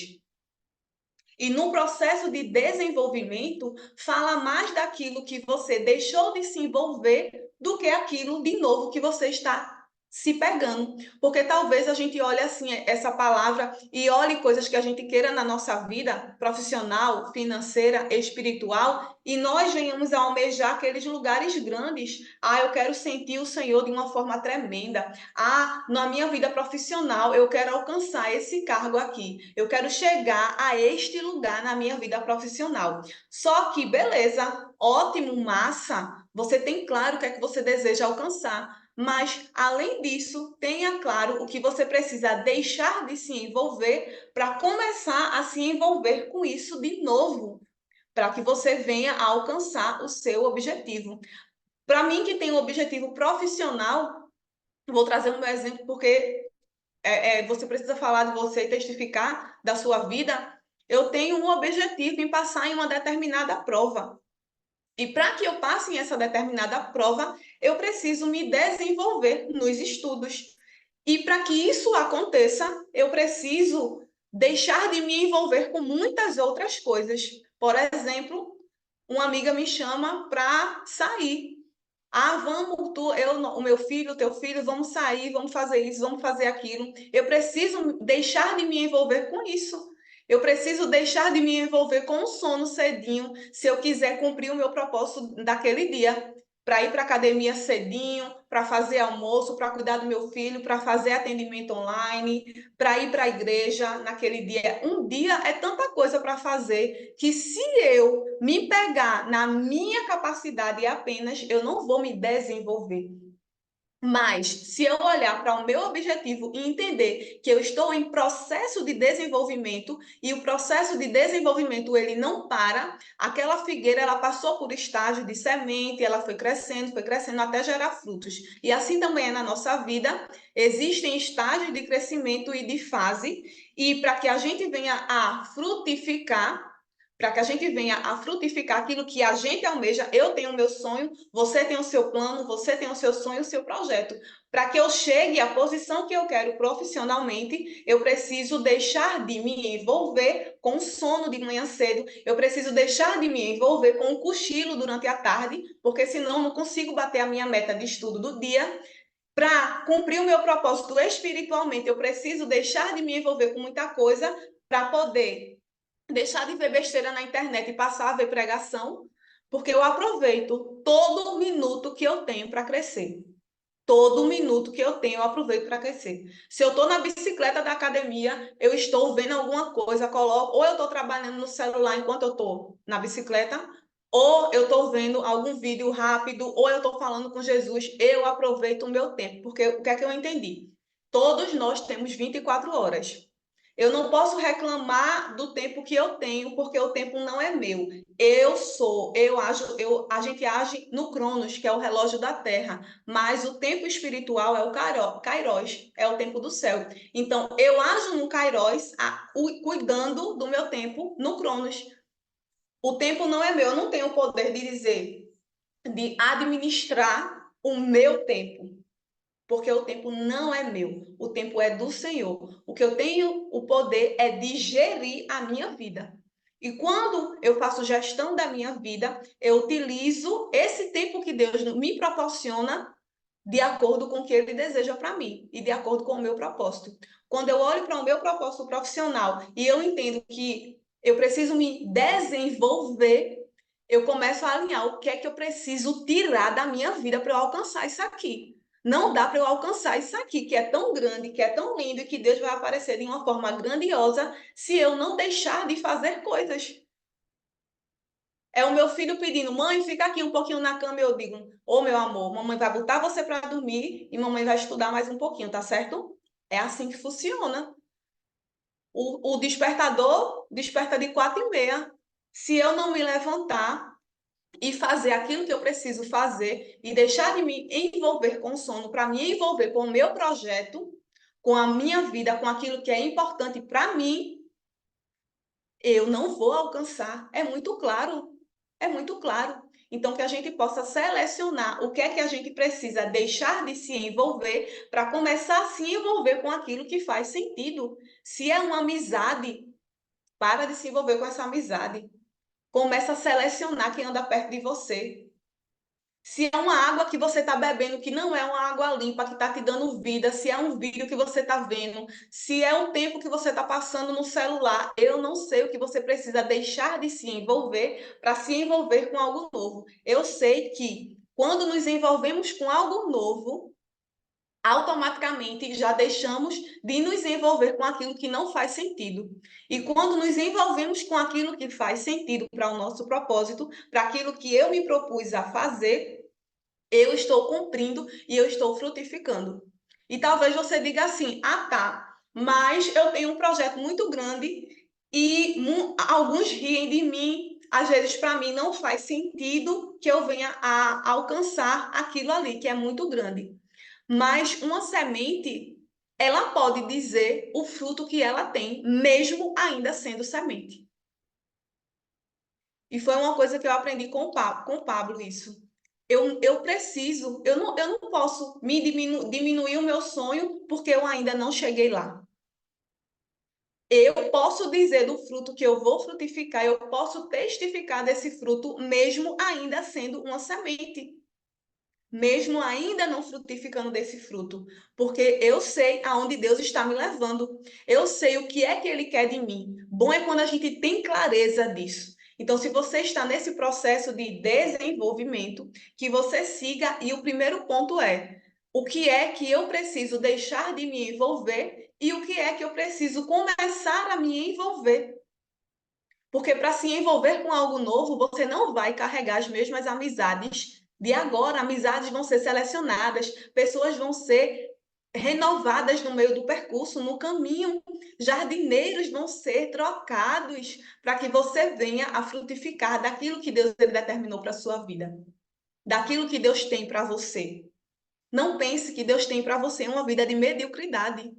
E no processo de desenvolvimento, fala mais daquilo que você deixou de se envolver do que aquilo de novo que você está se pegando. Porque talvez a gente olhe assim essa palavra e olhe coisas que a gente queira na nossa vida profissional, financeira, espiritual, e nós venhamos a almejar aqueles lugares grandes. Ah, eu quero sentir o Senhor de uma forma tremenda. Ah, na minha vida profissional, eu quero alcançar esse cargo aqui. Eu quero chegar a este lugar na minha vida profissional. Só que, beleza, ótimo, massa, você tem claro o que é que você deseja alcançar. Mas, além disso, tenha claro o que você precisa deixar de se envolver para começar a se envolver com isso de novo, para que você venha a alcançar o seu objetivo. Para mim, que tem um objetivo profissional, vou trazer um exemplo porque você precisa falar de você e testificar da sua vida. Eu tenho um objetivo em passar em uma determinada prova. E para que eu passe em essa determinada prova, eu preciso me desenvolver nos estudos. E para que isso aconteça, eu preciso deixar de me envolver com muitas outras coisas. Por exemplo, uma amiga me chama para sair. Ah, vamos, o meu filho, o teu filho, vamos sair, vamos fazer isso, vamos fazer aquilo. Eu preciso deixar de me envolver com isso. Eu preciso deixar de me envolver com o sono cedinho, se eu quiser cumprir o meu propósito daquele dia. Para ir para a academia cedinho, para fazer almoço, para cuidar do meu filho, para fazer atendimento online, para ir para a igreja naquele dia. Um dia é tanta coisa para fazer que se eu me pegar na minha capacidade apenas, eu não vou me desenvolver. Mas, se eu olhar para o meu objetivo e entender que eu estou em processo de desenvolvimento e o processo de desenvolvimento ele não para, aquela figueira ela passou por estágio de semente, ela foi crescendo até gerar frutos. E assim também é na nossa vida, existem estágios de crescimento e de fase, e para que a gente venha a frutificar, para que a gente venha a frutificar aquilo que a gente almeja. Eu tenho o meu sonho, você tem o seu plano, você tem o seu sonho, o seu projeto. Para que eu chegue à posição que eu quero profissionalmente, eu preciso deixar de me envolver com sono de manhã cedo, eu preciso deixar de me envolver com o cochilo durante a tarde, porque senão eu não consigo bater a minha meta de estudo do dia. Para cumprir o meu propósito espiritualmente, eu preciso deixar de me envolver com muita coisa para poder deixar de ver besteira na internet e passar a ver pregação, porque eu aproveito todo minuto que eu tenho para crescer. Todo minuto que eu tenho, eu aproveito para crescer. Se eu estou na bicicleta da academia, eu estou vendo alguma coisa, coloco, ou eu estou trabalhando no celular enquanto eu estou na bicicleta, ou eu estou vendo algum vídeo rápido, ou eu estou falando com Jesus. Eu aproveito o meu tempo, porque o que é que eu entendi? Todos nós temos 24 horas. Eu não posso reclamar do tempo que eu tenho, porque o tempo não é meu. A gente age no Cronos, que é o relógio da Terra, mas o tempo espiritual é o Kairos, é o tempo do céu. Então, eu ajo no Kairos, cuidando do meu tempo no Cronos. O tempo não é meu, eu não tenho o poder de dizer, de administrar o meu tempo, porque o tempo não é meu, o tempo é do Senhor. O que eu tenho o poder é de gerir a minha vida. E quando eu faço gestão da minha vida, eu utilizo esse tempo que Deus me proporciona de acordo com o que Ele deseja para mim e de acordo com o meu propósito. Quando eu olho para o meu propósito profissional e eu entendo que eu preciso me desenvolver, eu começo a alinhar o que é que eu preciso tirar da minha vida para eu alcançar isso aqui. Não dá para eu alcançar isso aqui, que é tão grande, que é tão lindo e que Deus vai aparecer de uma forma grandiosa se eu não deixar de fazer coisas. É o meu filho pedindo, mãe, fica aqui um pouquinho na cama. Eu digo, ô meu amor, mamãe vai botar você para dormir e mamãe vai estudar mais um pouquinho, tá certo? É assim que funciona. O despertador desperta de 4h30. Se eu não me levantar e fazer aquilo que eu preciso fazer e deixar de me envolver com o sono para me envolver com o meu projeto, com a minha vida, com aquilo que é importante para mim, eu não vou alcançar. É muito claro. É muito claro. Então, que a gente possa selecionar o que é que a gente precisa deixar de se envolver para começar a se envolver com aquilo que faz sentido. Se é uma amizade, para de se envolver com essa amizade. Começa a selecionar quem anda perto de você. Se é uma água que você está bebendo que não é uma água limpa, que está te dando vida, se é um vídeo que você está vendo, se é um tempo que você está passando no celular, eu não sei o que você precisa deixar de se envolver para se envolver com algo novo. Eu sei que quando nos envolvemos com algo novo, automaticamente já deixamos de nos envolver com aquilo que não faz sentido. E quando nos envolvemos com aquilo que faz sentido para o nosso propósito, para aquilo que eu me propus a fazer, eu estou cumprindo e eu estou frutificando. E talvez você diga assim, ah tá, mas eu tenho um projeto muito grande e alguns riem de mim, às vezes para mim não faz sentido que eu venha a alcançar aquilo ali, que é muito grande. Mas uma semente, ela pode dizer o fruto que ela tem, mesmo ainda sendo semente. E foi uma coisa que eu aprendi com o Pablo isso. eu não posso diminuir o meu sonho porque eu ainda não cheguei lá. Eu posso dizer do fruto que eu vou frutificar, eu posso testificar desse fruto, mesmo ainda sendo uma semente, mesmo ainda não frutificando desse fruto, porque eu sei aonde Deus está me levando, eu sei o que é que Ele quer de mim. Bom é quando a gente tem clareza disso. Então, se você está nesse processo de desenvolvimento, que você siga, e o primeiro ponto é: o que é que eu preciso deixar de me envolver e o que é que eu preciso começar a me envolver. Porque para se envolver com algo novo, você não vai carregar as mesmas amizades de agora. Amizades vão ser selecionadas, pessoas vão ser renovadas no meio do percurso, no caminho. Jardineiros vão ser trocados para que você venha a frutificar daquilo que Deus determinou para a sua vida, daquilo que Deus tem para você. Não pense que Deus tem para você uma vida de mediocridade.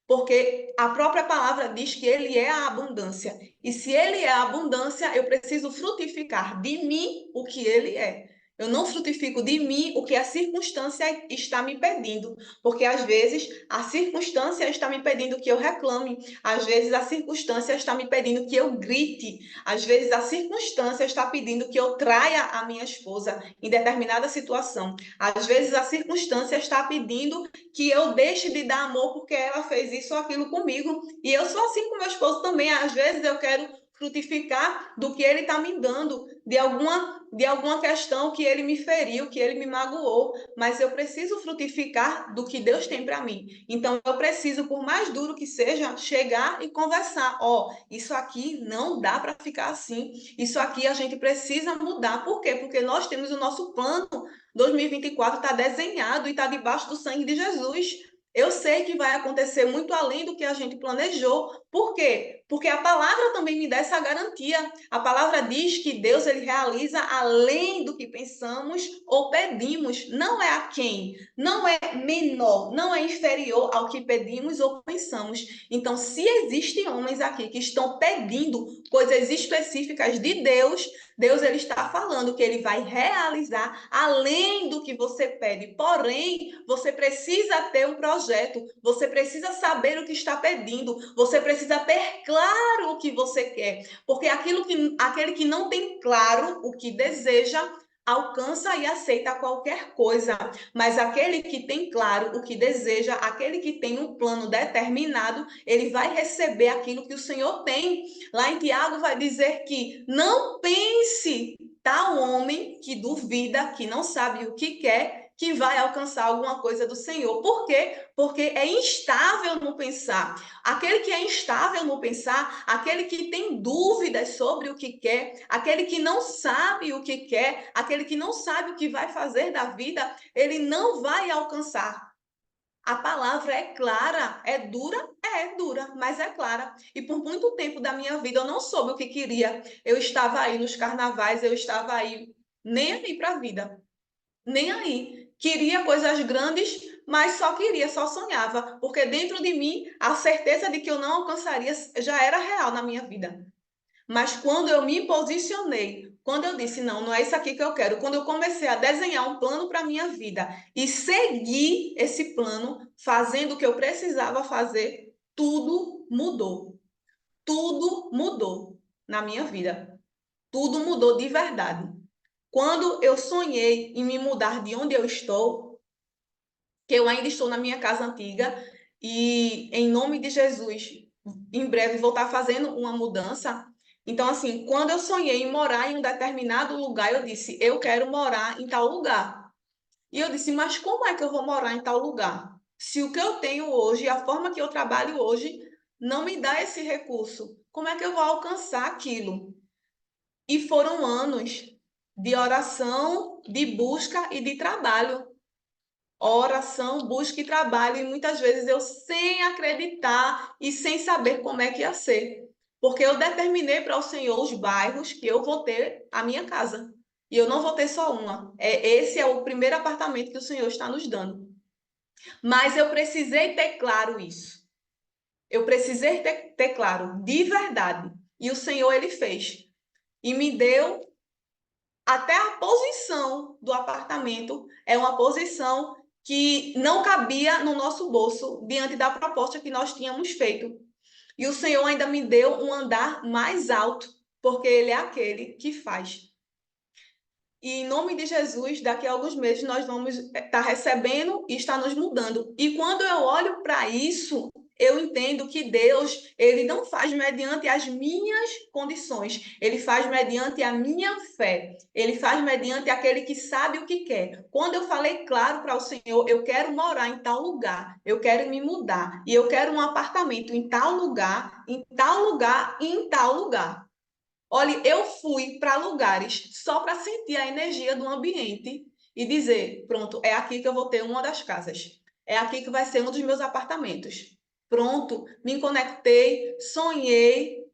Porque a própria palavra diz que ele é a abundância. E se ele é a abundância, eu preciso frutificar de mim o que ele é. Eu não frutifico de mim o que a circunstância está me pedindo, porque às vezes a circunstância está me pedindo que eu reclame, às vezes a circunstância está me pedindo que eu grite, às vezes a circunstância está pedindo que eu traia a minha esposa em determinada situação, às vezes a circunstância está pedindo que eu deixe de dar amor porque ela fez isso ou aquilo comigo. E eu sou assim com meu esposo também. Às vezes eu quero frutificar do que ele está me dando, de alguma questão que ele me feriu, que ele me magoou, mas eu preciso frutificar do que Deus tem para mim. Então eu preciso, por mais duro que seja, chegar e conversar. Ó, isso aqui não dá para ficar assim. Isso aqui a gente precisa mudar. Por quê? Porque nós temos o nosso plano 2024 está desenhado e está debaixo do sangue de Jesus. Eu sei que vai acontecer muito além do que a gente planejou. Por quê? Porque a palavra também me dá essa garantia. A palavra diz que Deus ele realiza além do que pensamos ou pedimos. Não é a quem, não é menor, não é inferior ao que pedimos ou pensamos. Então, se existem homens aqui que estão pedindo coisas específicas de Deus, Deus ele está falando que ele vai realizar além do que você pede. Porém, você precisa ter um projeto, você precisa saber o que está pedindo, você precisa ter claro o que você quer, porque aquele que não tem claro o que deseja, alcança e aceita qualquer coisa, mas aquele que tem claro o que deseja, aquele que tem um plano determinado, ele vai receber aquilo que o Senhor tem. Lá em Tiago vai dizer que não pense tal homem que duvida, que não sabe o que quer, que vai alcançar alguma coisa do Senhor. Por quê? Porque é instável no pensar. Aquele que é instável no pensar, aquele que tem dúvidas sobre o que quer, aquele que não sabe o que quer, aquele que não sabe o que vai fazer da vida, ele não vai alcançar. A palavra é clara, é dura, mas é clara. E por muito tempo da minha vida eu não soube o que queria. Eu estava aí nos carnavais, eu estava aí nem aí para a vida, nem aí. Queria coisas grandes, mas só queria, só sonhava, porque dentro de mim a certeza de que eu não alcançaria já era real na minha vida. Mas quando eu me posicionei, quando eu disse, não, não é isso aqui que eu quero, quando eu comecei a desenhar um plano para a minha vida e seguir esse plano, fazendo o que eu precisava fazer, tudo mudou. Tudo mudou na minha vida. Tudo mudou de verdade. Quando eu sonhei em me mudar de onde eu estou, que eu ainda estou na minha casa antiga, e em nome de Jesus, em breve vou estar fazendo uma mudança. Então, assim, quando eu sonhei em morar em um determinado lugar, eu disse, eu quero morar em tal lugar. E eu disse, mas como é que eu vou morar em tal lugar? Se o que eu tenho hoje, a forma que eu trabalho hoje, não me dá esse recurso, como é que eu vou alcançar aquilo? E foram anos de oração, de busca e de trabalho. Oração, busca e trabalho, e muitas vezes eu sem acreditar e sem saber como é que ia ser. Porque eu determinei para o Senhor os bairros que eu vou ter a minha casa. E eu não vou ter só uma. Esse é o primeiro apartamento que o Senhor está nos dando. Mas eu precisei ter claro isso. Eu precisei ter claro, de verdade. E o Senhor, ele fez. E me deu até a posição do apartamento é uma posição que não cabia no nosso bolso diante da proposta que nós tínhamos feito. E o Senhor ainda me deu um andar mais alto, porque Ele é aquele que faz. E em nome de Jesus, daqui a alguns meses nós vamos estar recebendo e estar nos mudando. E quando eu olho para isso, eu entendo que Deus, ele não faz mediante as minhas condições, ele faz mediante a minha fé, ele faz mediante aquele que sabe o que quer. Quando eu falei claro para o Senhor, eu quero morar em tal lugar, eu quero me mudar, e eu quero um apartamento em tal lugar, em tal lugar e em tal lugar. Olha, eu fui para lugares só para sentir a energia do ambiente e dizer, pronto, é aqui que eu vou ter uma das casas. É aqui que vai ser um dos meus apartamentos. Pronto, me conectei, sonhei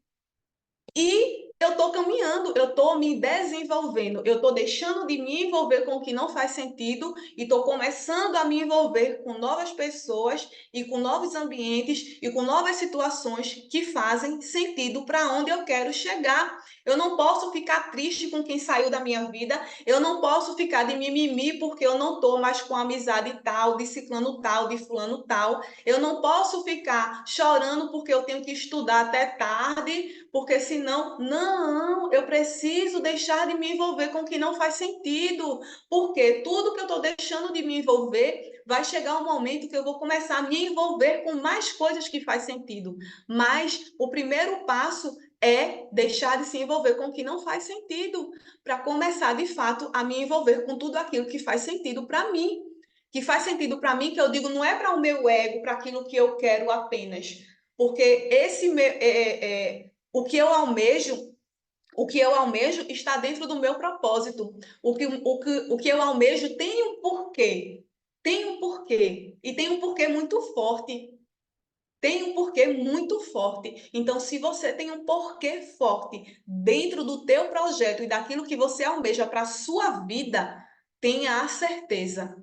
e eu estou caminhando, eu estou me desenvolvendo, eu estou deixando de me envolver com o que não faz sentido e estou começando a me envolver com novas pessoas e com novos ambientes e com novas situações que fazem sentido para onde eu quero chegar. Eu não posso ficar triste com quem saiu da minha vida, eu não posso ficar de mimimi porque eu não estou mais com amizade tal, de ciclano tal, de fulano tal. Eu não posso ficar chorando porque eu tenho que estudar até tarde, porque senão, não, eu preciso deixar de me envolver com o que não faz sentido, porque tudo que eu estou deixando de me envolver, vai chegar um momento que eu vou começar a me envolver com mais coisas que faz sentido. Mas o primeiro passo é deixar de se envolver com o que não faz sentido, para começar, de fato, a me envolver com tudo aquilo que faz sentido para mim. Que faz sentido para mim, que eu digo, não é para o meu ego, para aquilo que eu quero apenas. Porque o que eu almejo está dentro do meu propósito. O que eu almejo tem um porquê. Tem um porquê. E tem um porquê muito forte. Tem um porquê muito forte. Então, se você tem um porquê forte dentro do teu projeto e daquilo que você almeja para a sua vida, tenha a certeza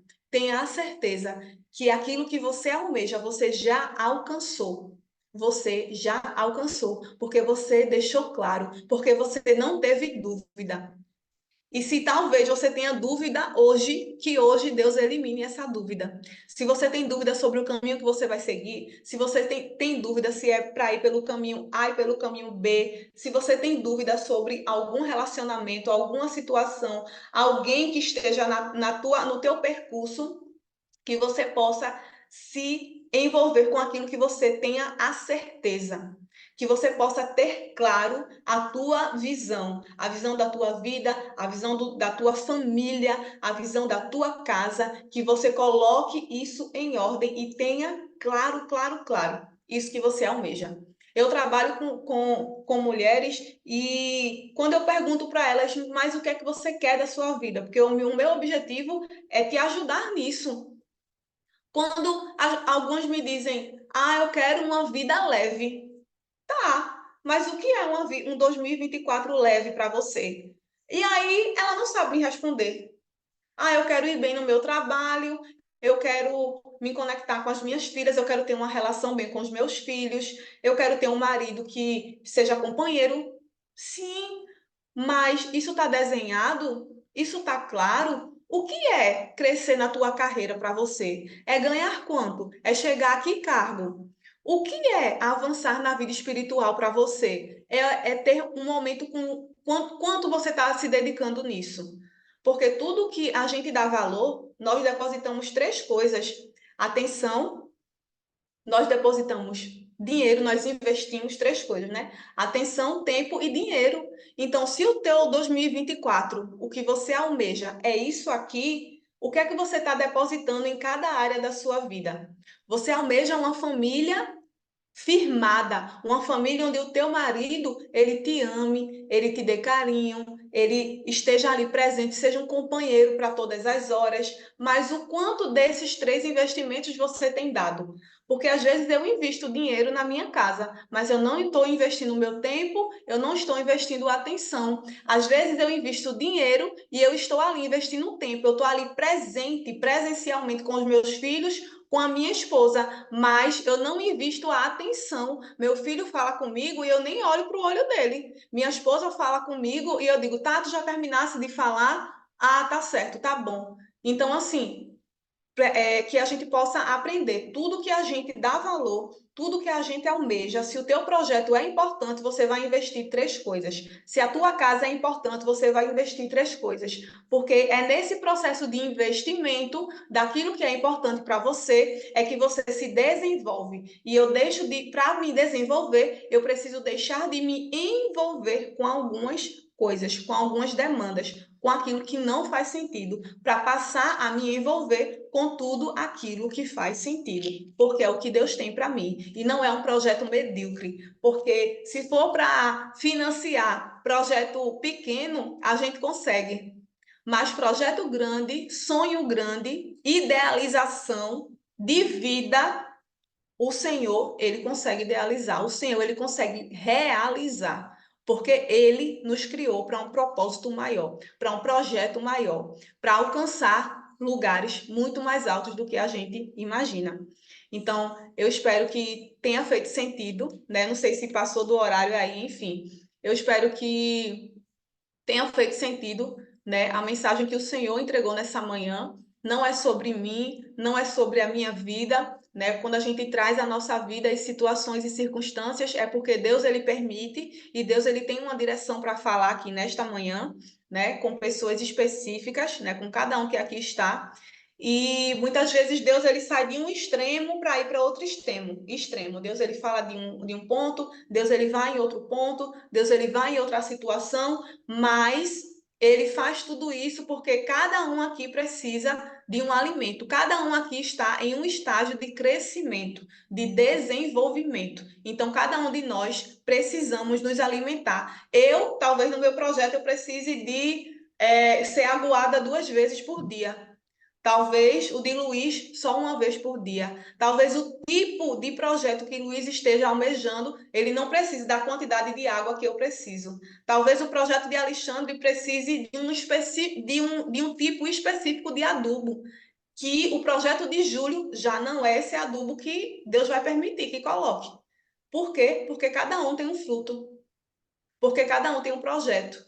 que aquilo que você almeja, você já alcançou. Você já alcançou, porque você deixou claro, porque você não teve dúvida. E se talvez você tenha dúvida hoje, que hoje Deus elimine essa dúvida. Se você tem dúvida sobre o caminho que você vai seguir, se você tem dúvida se é para ir pelo caminho A e pelo caminho B, se você tem dúvida sobre algum relacionamento, alguma situação, alguém que esteja no teu percurso, que você possa se envolver com aquilo que você tenha a certeza, que você possa ter claro a tua visão, a visão da tua vida, a visão da tua família, a visão da tua casa, que você coloque isso em ordem e tenha claro, claro, claro, isso que você almeja. Eu trabalho com mulheres e quando eu pergunto para elas, mas o que é que você quer da sua vida? Porque o meu objetivo é te ajudar nisso. Quando alguns me dizem, eu quero uma vida leve. Tá, mas o que é um 2024 leve para você? E aí ela não sabe me responder. Eu quero ir bem no meu trabalho, eu quero me conectar com as minhas filhas, eu quero ter uma relação bem com os meus filhos, eu quero ter um marido que seja companheiro. Sim, mas isso está desenhado? Isso está claro? O que é crescer na tua carreira para você? É ganhar quanto? É chegar a que cargo? O que é avançar na vida espiritual para você? É ter um momento com quanto você está se dedicando nisso? Porque tudo que a gente dá valor, nós depositamos três coisas: atenção, nós depositamos dinheiro, nós investimos três coisas, né? Atenção, tempo e dinheiro. Então, se o teu 2024, o que você almeja é isso aqui, o que é que você está depositando em cada área da sua vida? Você almeja uma família firmada, uma família onde o teu marido, ele te ame, ele te dê carinho, ele esteja ali presente, seja um companheiro para todas as horas, mas o quanto desses três investimentos você tem dado? Porque às vezes eu invisto dinheiro na minha casa, mas eu não estou investindo o meu tempo, eu não estou investindo atenção. Às vezes eu invisto dinheiro e eu estou ali investindo tempo, eu estou ali presente, presencialmente com os meus filhos, com a minha esposa, mas eu não invisto a atenção. Meu filho fala comigo e eu nem olho para o olho dele. Minha esposa fala comigo e eu digo, tá, tu já terminasse de falar? Ah, tá certo, tá bom. Então, assim, que a gente possa aprender tudo que a gente dá valor, tudo que a gente almeja. Se o teu projeto é importante, você vai investir 3 coisas. Se a tua casa é importante, você vai investir 3 coisas. Porque é nesse processo de investimento daquilo que é importante para você, é que você se desenvolve. E eu deixo para me desenvolver, eu preciso deixar de me envolver com algumas coisas, com algumas demandas, com aquilo que não faz sentido, para passar a me envolver com tudo aquilo que faz sentido, porque é o que Deus tem para mim. E não é um projeto medíocre, porque se for para financiar projeto pequeno, a gente consegue. Mas projeto grande, sonho grande, idealização de vida, o Senhor, ele consegue idealizar, o Senhor, ele consegue realizar, porque ele nos criou para um propósito maior, para um projeto maior, para alcançar lugares muito mais altos do que a gente imagina. Então, eu espero que tenha feito sentido, né? Não sei se passou do horário aí, enfim. Eu espero que tenha feito sentido, né? A mensagem que o Senhor entregou nessa manhã não é sobre mim, não é sobre a minha vida, né? Quando a gente traz a nossa vida as situações e circunstâncias, é porque Deus ele permite e Deus ele tem uma direção para falar aqui nesta manhã, né? Com pessoas específicas, né? Com cada um que aqui está. E muitas vezes Deus ele sai de um extremo para ir para outro extremo. Deus ele fala de um ponto, Deus ele vai em outro ponto, Deus ele vai em outra situação, mas ele faz tudo isso porque cada um aqui precisa de um alimento, cada um aqui está em um estágio de crescimento, de desenvolvimento. Então, cada um de nós precisamos nos alimentar. Eu, talvez no meu projeto, eu precise de ser aguada 2 vezes por dia. Talvez o de Luiz só uma vez por dia. Talvez o tipo de projeto que Luiz esteja almejando, ele não precise da quantidade de água que eu preciso. Talvez o projeto de Alexandre precise de um tipo específico de adubo, que o projeto de Júlio já não é esse adubo que Deus vai permitir que coloque. Por quê? Porque cada um tem um fruto. Porque cada um tem um projeto.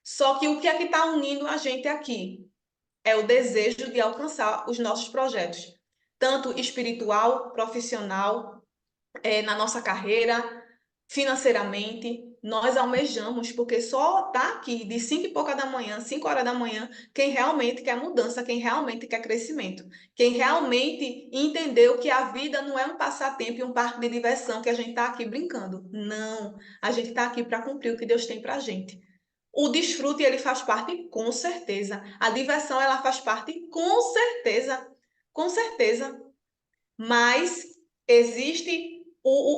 Só que o que é que está unindo a gente aqui? É o desejo de alcançar os nossos projetos, tanto espiritual, profissional, na nossa carreira, financeiramente. Nós almejamos, porque só está aqui de 5 e pouca da manhã, 5 horas da manhã, quem realmente quer mudança, quem realmente quer crescimento, quem realmente entendeu que a vida não é um passatempo e um parque de diversão que a gente está aqui brincando. Não, a gente está aqui para cumprir o que Deus tem para a gente. O desfrute, ele faz parte, com certeza. A diversão, ela faz parte, com certeza. Com certeza. Mas existe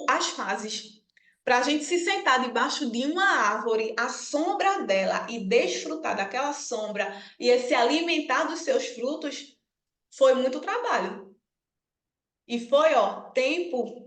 as fases. Para a gente se sentar debaixo de uma árvore, a sombra dela, e desfrutar daquela sombra, e se alimentar dos seus frutos, foi muito trabalho. E foi, tempo.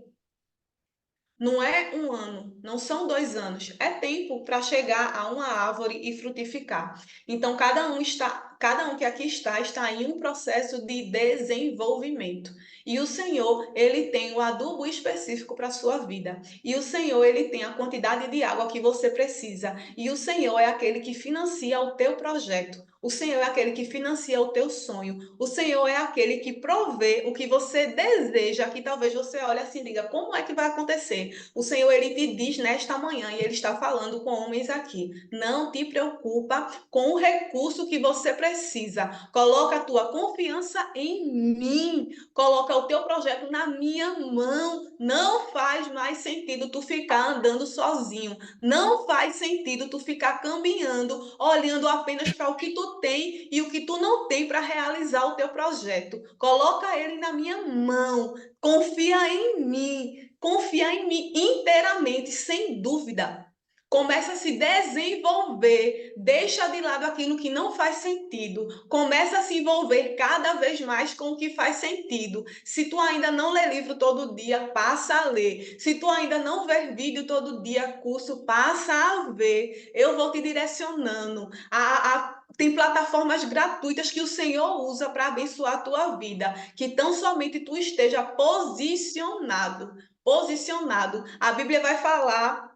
Não é um ano, não são 2 anos, é tempo para chegar a uma árvore e frutificar. Então, cada um que aqui está em um processo de desenvolvimento. E o Senhor, ele tem o adubo específico para a sua vida. E o Senhor, ele tem a quantidade de água que você precisa. E o Senhor é aquele que financia o teu projeto. O Senhor é aquele que financia o teu sonho. O Senhor é aquele que provê o que você deseja, que talvez você olhe assim e diga, como é que vai acontecer? O Senhor, ele te diz nesta manhã, e ele está falando com homens aqui, não te preocupa com o recurso que você precisa. Coloca a tua confiança em mim. Coloca o teu projeto na minha mão. Não faz mais sentido tu ficar andando sozinho. Não faz sentido tu ficar caminhando, olhando apenas para o que tu tem e o que tu não tem para realizar o teu projeto. Coloca ele na minha mão. Confia em mim inteiramente, sem dúvida. Começa a se desenvolver, deixa de lado aquilo que não faz sentido, começa a se envolver cada vez mais com o que faz sentido. Se tu ainda não lê livro todo dia, passa a ler. Se tu ainda não vê vídeo todo dia, curso, passa a ver. Eu vou te direcionando a tem plataformas gratuitas que o Senhor usa para abençoar a tua vida, que tão somente tu esteja posicionado, posicionado. A Bíblia vai falar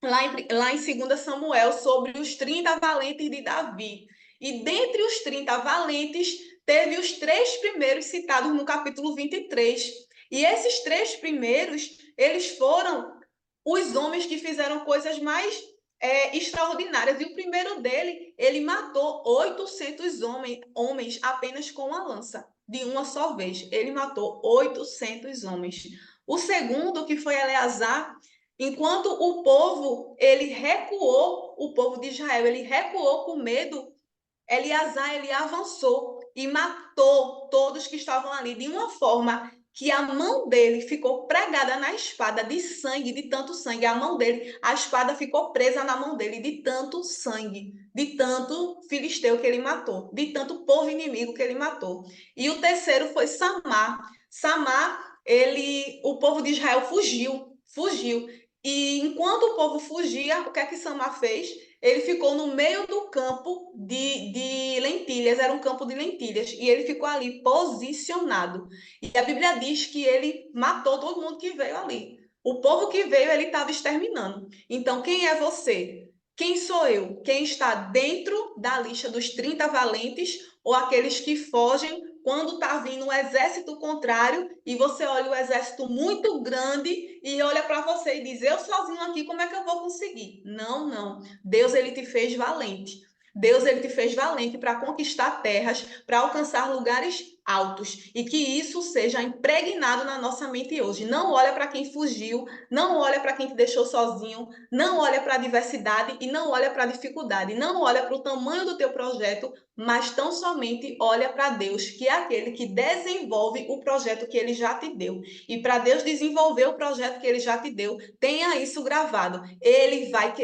lá em 2 Samuel sobre os 30 valentes de Davi. E dentre os 30 valentes, teve os 3 primeiros citados no capítulo 23. E esses 3 primeiros, eles foram os homens que fizeram coisas mais extraordinárias. E o primeiro dele, ele matou 800 homens apenas com uma lança, de uma só vez. Ele matou 800 homens. O segundo, que foi Eleazar, enquanto o povo, ele recuou, o povo de Israel, ele recuou com medo, Eleazar, ele avançou e matou todos que estavam ali de uma forma que a mão dele ficou pregada na espada de sangue, de tanto sangue. A mão dele, a espada ficou presa na mão dele de tanto sangue, de tanto filisteu que ele matou, de tanto povo inimigo que ele matou. E o terceiro foi Samar. Samar, o povo de Israel fugiu. E enquanto o povo fugia, o que é que Samar fez? Ele ficou no meio do campo de lentilhas, era um campo de lentilhas, e ele ficou ali posicionado. E a Bíblia diz que ele matou todo mundo que veio ali. O povo que veio, ele estava exterminando. Então, quem é você? Quem sou eu? Quem está dentro da lista dos 30 valentes ou aqueles que fogem quando está vindo um exército contrário e você olha o exército muito grande e olha para você e diz, eu sozinho aqui, como é que eu vou conseguir? Não, não. Deus, ele te fez valente. Deus, ele te fez valente para conquistar terras, para alcançar lugares altos. E que isso seja impregnado na nossa mente hoje. Não olha para quem fugiu, não olha para quem te deixou sozinho, não olha para a diversidade e não olha para a dificuldade. Não olha para o tamanho do teu projeto, mas tão somente olha para Deus, que é aquele que desenvolve o projeto que ele já te deu. E para Deus desenvolver o projeto que ele já te deu, tenha isso gravado. Ele vai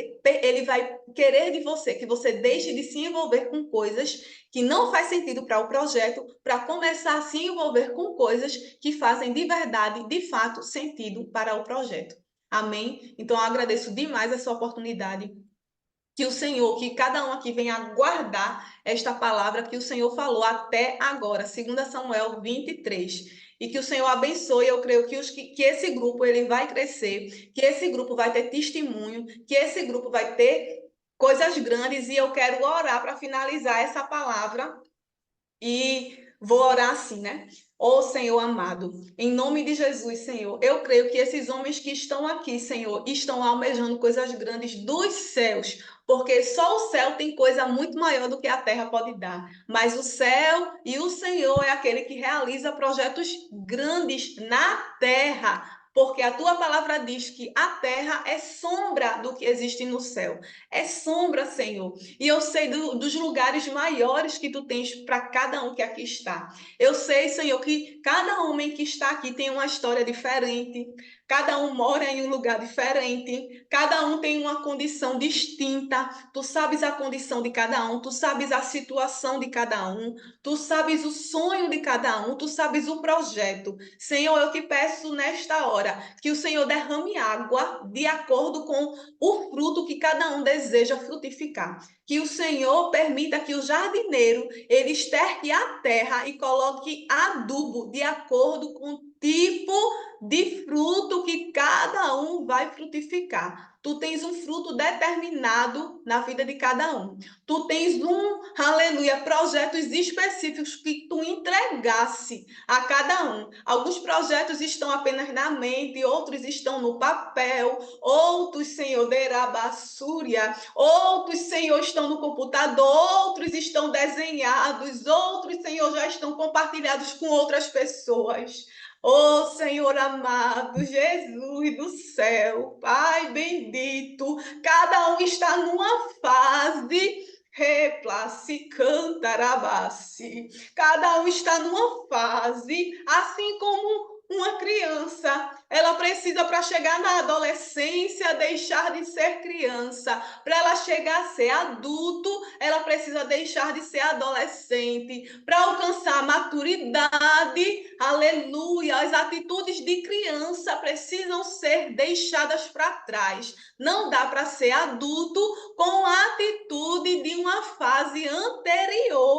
querer de você que você deixe de se envolver com coisas que não faz sentido para o projeto, para começar a se envolver com coisas que fazem de verdade, de fato, sentido para o projeto. Amém? Então, eu agradeço demais essa oportunidade. Que o Senhor, que cada um aqui venha guardar esta palavra que o Senhor falou até agora, 2 Samuel 23. E que o Senhor abençoe, eu creio que esse grupo ele vai crescer, que esse grupo vai ter testemunho, que esse grupo vai ter coisas grandes, e eu quero orar para finalizar essa palavra. E vou orar assim, né? Ó Senhor amado, em nome de Jesus, Senhor, eu creio que esses homens que estão aqui, Senhor, estão almejando coisas grandes dos céus, porque só o céu tem coisa muito maior do que a terra pode dar. Mas o céu e o Senhor é aquele que realiza projetos grandes na terra, porque a tua palavra diz que a terra é sombra do que existe no céu. É sombra, Senhor. E eu sei dos lugares maiores que tu tens para cada um que aqui está. Eu sei, Senhor, que cada homem que está aqui tem uma história diferente, cada um mora em um lugar diferente, cada um tem uma condição distinta. Tu sabes a condição de cada um, tu sabes a situação de cada um, tu sabes o sonho de cada um, tu sabes o projeto. Senhor, eu te peço nesta hora que o Senhor derrame água de acordo com o fruto que cada um deseja frutificar. Que o Senhor permita que o jardineiro ele esterque a terra e coloque adubo de acordo com o tipo de fruto que cada um vai frutificar. Tu tens um fruto determinado na vida de cada um. Tu tens aleluia, projetos específicos que tu entregasse a cada um. Alguns projetos estão apenas na mente, outros estão no papel, outros, Senhor, derabassúria, outros, Senhor, estão no computador, outros estão desenhados, outros, Senhor, já estão compartilhados com outras pessoas. Oh, Senhor amado, Jesus do céu, Pai bendito, cada um está numa fase, replace, cantarabase. Cada um está numa fase, assim como uma criança. Ela precisa, para chegar na adolescência, deixar de ser criança. Para ela chegar a ser adulto, ela precisa deixar de ser adolescente. Para alcançar a maturidade, aleluia, as atitudes de criança precisam ser deixadas para trás. Não dá para ser adulto com a atitude de uma fase anterior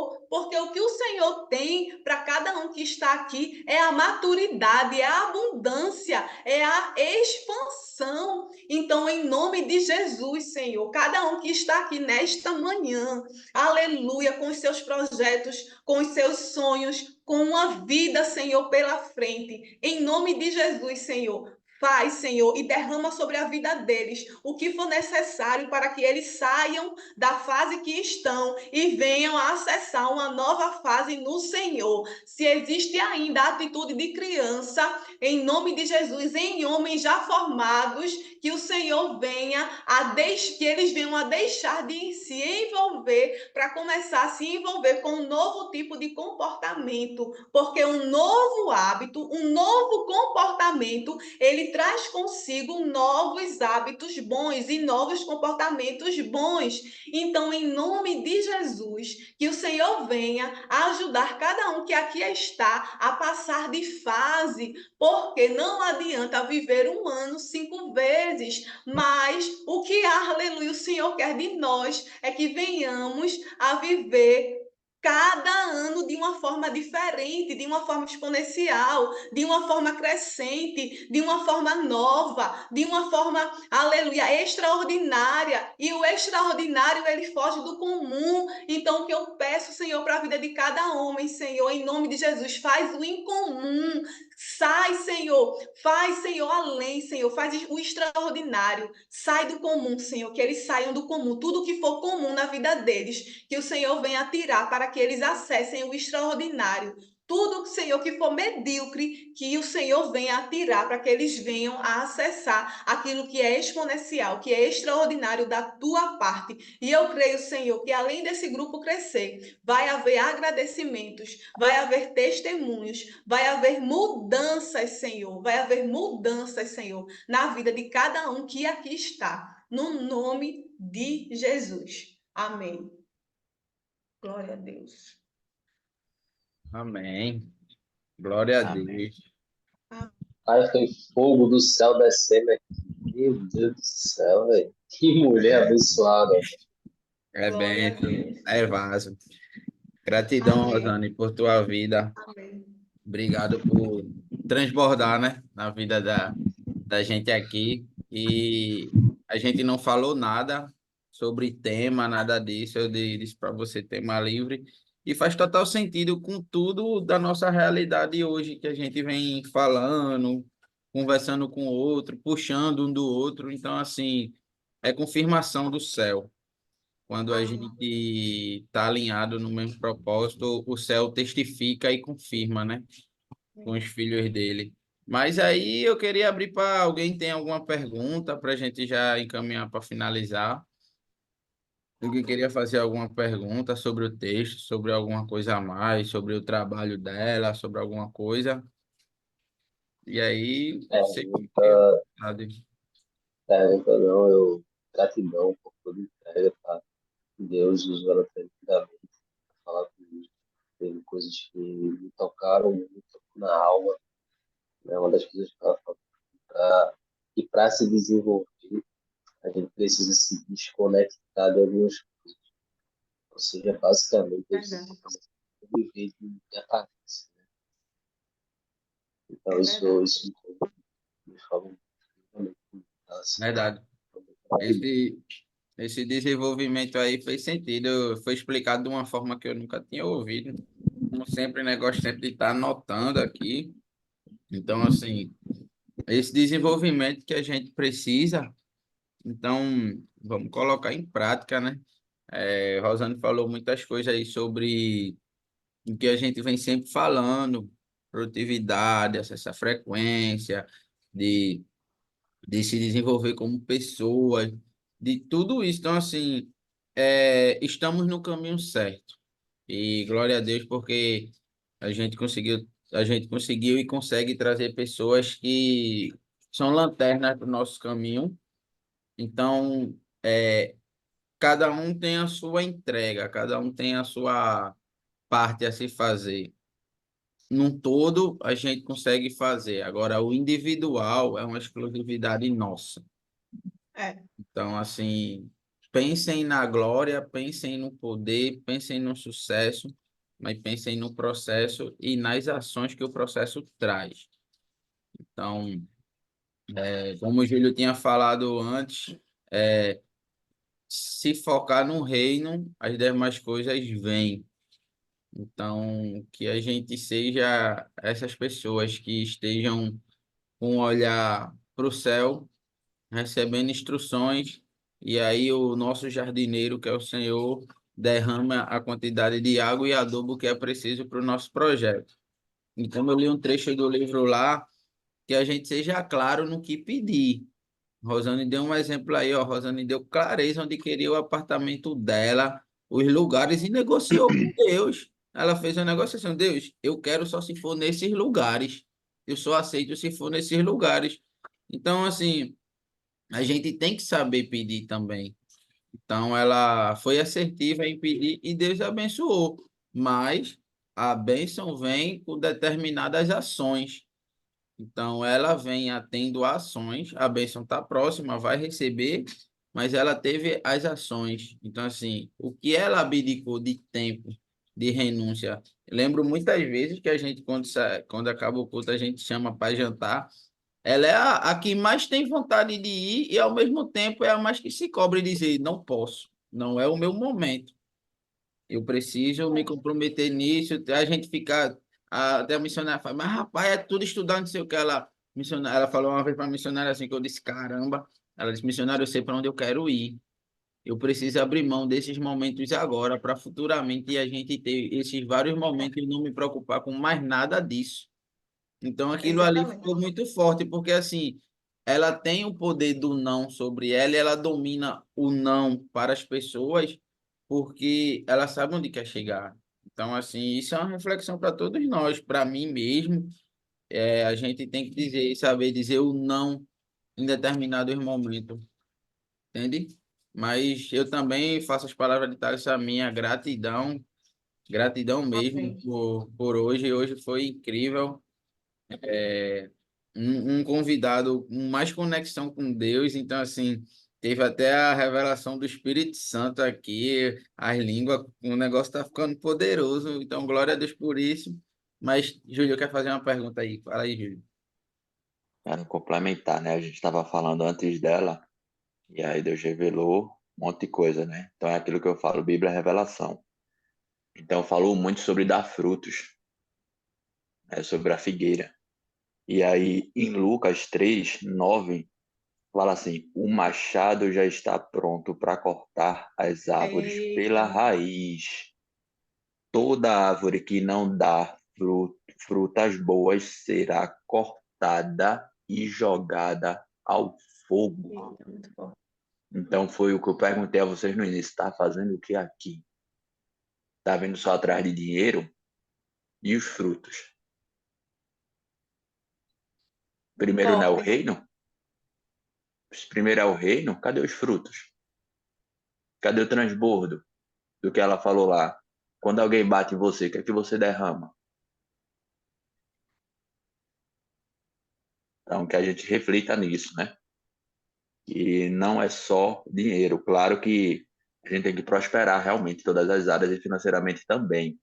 Senhor, porque o que o Senhor tem para cada um que está aqui é a maturidade, é a abundância, é a expansão. Então, em nome de Jesus, Senhor, cada um que está aqui nesta manhã, aleluia, com os seus projetos, com os seus sonhos, com uma vida, Senhor, pela frente, em nome de Jesus, Senhor. Faz, Senhor, e derrama sobre a vida deles o que for necessário para que eles saiam da fase que estão e venham a acessar uma nova fase no Senhor. Se existe ainda a atitude de criança, em nome de Jesus, em homens já formados, que o Senhor venha que eles venham a deixar de se envolver para começar a se envolver com um novo tipo de comportamento, porque um novo hábito, um novo comportamento, ele traz consigo novos hábitos bons e novos comportamentos bons. Então, em nome de Jesus, que o Senhor venha ajudar cada um que aqui está a passar de fase, porque não adianta viver um ano 5 vezes, mas o que, aleluia, o Senhor quer de nós é que venhamos a viver cada ano de uma forma diferente, de uma forma exponencial, de uma forma crescente, de uma forma nova, de uma forma, aleluia, extraordinária. E o extraordinário, ele foge do comum. Então, o que eu peço, Senhor, para a vida de cada homem, Senhor, em nome de Jesus, faz o incomum. Faz, Senhor, além, Senhor, faz o extraordinário. Sai do comum, Senhor, que eles saiam do comum. Tudo que for comum na vida deles, que o Senhor venha tirar para que eles acessem o extraordinário. Tudo, Senhor, que for medíocre, que o Senhor venha tirar para que eles venham a acessar aquilo que é exponencial, que é extraordinário da tua parte. E eu creio, Senhor, que além desse grupo crescer, vai haver agradecimentos, vai haver testemunhos, vai haver mudanças, Senhor, vai haver mudanças, Senhor, na vida de cada um que aqui está, no nome de Jesus. Amém. Glória a Deus. Amém. Glória a Amém. Deus. Aí foi fogo do céu descendo aqui. Meu Deus do céu, velho. Que mulher abençoada. É Glória a bênção, Deus. é vaso. Gratidão, Amém. Rosane, por tua vida. Amém. Obrigado por transbordar, né, na vida da gente aqui. E a gente não falou nada sobre tema, nada disso. Eu disse para você tema livre. E faz total sentido com tudo da nossa realidade hoje, que a gente vem falando, conversando com o outro, puxando um do outro. Então, assim, é confirmação do céu. Quando a gente está alinhado no mesmo propósito, o céu testifica e confirma, né? Com os filhos dele. Mas aí eu queria abrir para alguém tem alguma pergunta para a gente já encaminhar para finalizar. Alguém queria fazer alguma pergunta sobre o texto, sobre alguma coisa a mais, sobre o trabalho dela, sobre alguma coisa. E aí, você fique à vontade. Então, não, gratidão por toda entrega, tá? Deus usou ela tremendamente para falar comigo. Teve coisas que me tocaram muito na alma, né? Uma das coisas que ela falou, para se desenvolver, a gente precisa se desconectar de algumas coisas. Ou seja, basicamente, a gente Verdade. precisa viver de aparência, né? Então, É isso verdade. me fala muito. Tá? Assim, Verdade. Esse, esse desenvolvimento aí fez sentido, foi explicado de uma forma que eu nunca tinha ouvido. Como sempre, negócio sempre de estar anotando aqui. Então, assim, esse desenvolvimento que a gente precisa, então, vamos colocar em prática, né? Rosane falou muitas coisas aí sobre o que a gente vem sempre falando, produtividade, essa frequência, de, de se desenvolver como pessoa, de tudo isso. Então, assim, estamos no caminho certo. E glória a Deus, porque a gente conseguiu e consegue trazer pessoas que são lanternas do nosso caminho. Então, cada um tem a sua entrega, cada um tem a sua parte a se fazer. Num todo, a gente consegue fazer. Agora, o individual é uma exclusividade nossa. É. Então, assim, pensem na glória, pensem no poder, pensem no sucesso, mas pensem no processo e nas ações que o processo traz. Então, como o Júlio tinha falado antes, é, se focar no reino, as demais coisas vêm. Então, que a gente seja essas pessoas que estejam com um olhar para o céu, recebendo instruções, e aí o nosso jardineiro, que é o Senhor, derrama a quantidade de água e adubo que é preciso para o nosso projeto. Então, eu li um trecho do livro lá, que a gente seja claro no que pedir. Rosane deu um exemplo aí, ó. Rosane deu clareza onde queria o apartamento dela, os lugares e negociou com Deus. Ela fez uma negociação. Deus, eu quero só se for nesses lugares. Eu só aceito se for nesses lugares. Então, assim, a gente tem que saber pedir também. Então, ela foi assertiva em pedir e Deus abençoou. Mas a bênção vem com determinadas ações. Então, ela vem tendo ações, a bênção está próxima, vai receber, mas ela teve as ações. Então, assim, o que ela abdicou de tempo, de renúncia. Eu lembro muitas vezes que a gente, quando acaba o culto, a gente chama para jantar. Ela é a que mais tem vontade de ir e, ao mesmo tempo, é a mais que se cobra e dizer: não posso, não é o meu momento. Eu preciso me comprometer nisso. A gente fica. Até a missionária fala, mas rapaz, é tudo estudando, não sei o que. Ela falou uma vez para a missionária assim, que eu disse: caramba. Ela disse: missionário, eu sei para onde eu quero ir. Eu preciso abrir mão desses momentos agora, para futuramente a gente ter esses vários momentos e não me preocupar com mais nada disso. Então aquilo ali Exatamente. ficou muito forte, porque assim, ela tem o poder do não sobre ela e ela domina o não para as pessoas, porque ela sabe onde quer chegar. Então, assim, isso é uma reflexão para todos nós, para mim mesmo, a gente tem que dizer, saber dizer o não em determinados momentos, entende? Mas eu também faço as palavras de Thales a minha gratidão, gratidão mesmo Amém. por hoje. Hoje foi incrível. É, um convidado com mais conexão com Deus, então assim, teve até a revelação do Espírito Santo aqui, as línguas, o negócio tá ficando poderoso, então glória a Deus por isso. Mas, Júlio, quer fazer uma pergunta aí? Fala aí, Júlio. Para complementar, né? A gente estava falando antes dela, e aí Deus revelou um monte de coisa, né? Então é aquilo que eu falo, Bíblia é revelação. Então falou muito sobre dar frutos, né? Sobre a figueira. E aí em Lucas 3:9 fala assim: o machado já está pronto para cortar as árvores pela Eita, raiz. Toda árvore que não dá frutas boas será cortada e jogada ao fogo. eita, muito bom. Então foi o que eu perguntei a vocês no início: está fazendo o que aqui? Está vindo só atrás de dinheiro? E os frutos? Primeiro não é o Top. reino? Primeiro é o reino? Cadê os frutos? Cadê o transbordo do que ela falou lá? Quando alguém bate em você, o que é que você derrama? Então, que a gente reflita nisso, né? E não é só dinheiro. Claro que a gente tem que prosperar realmente em todas as áreas e financeiramente também,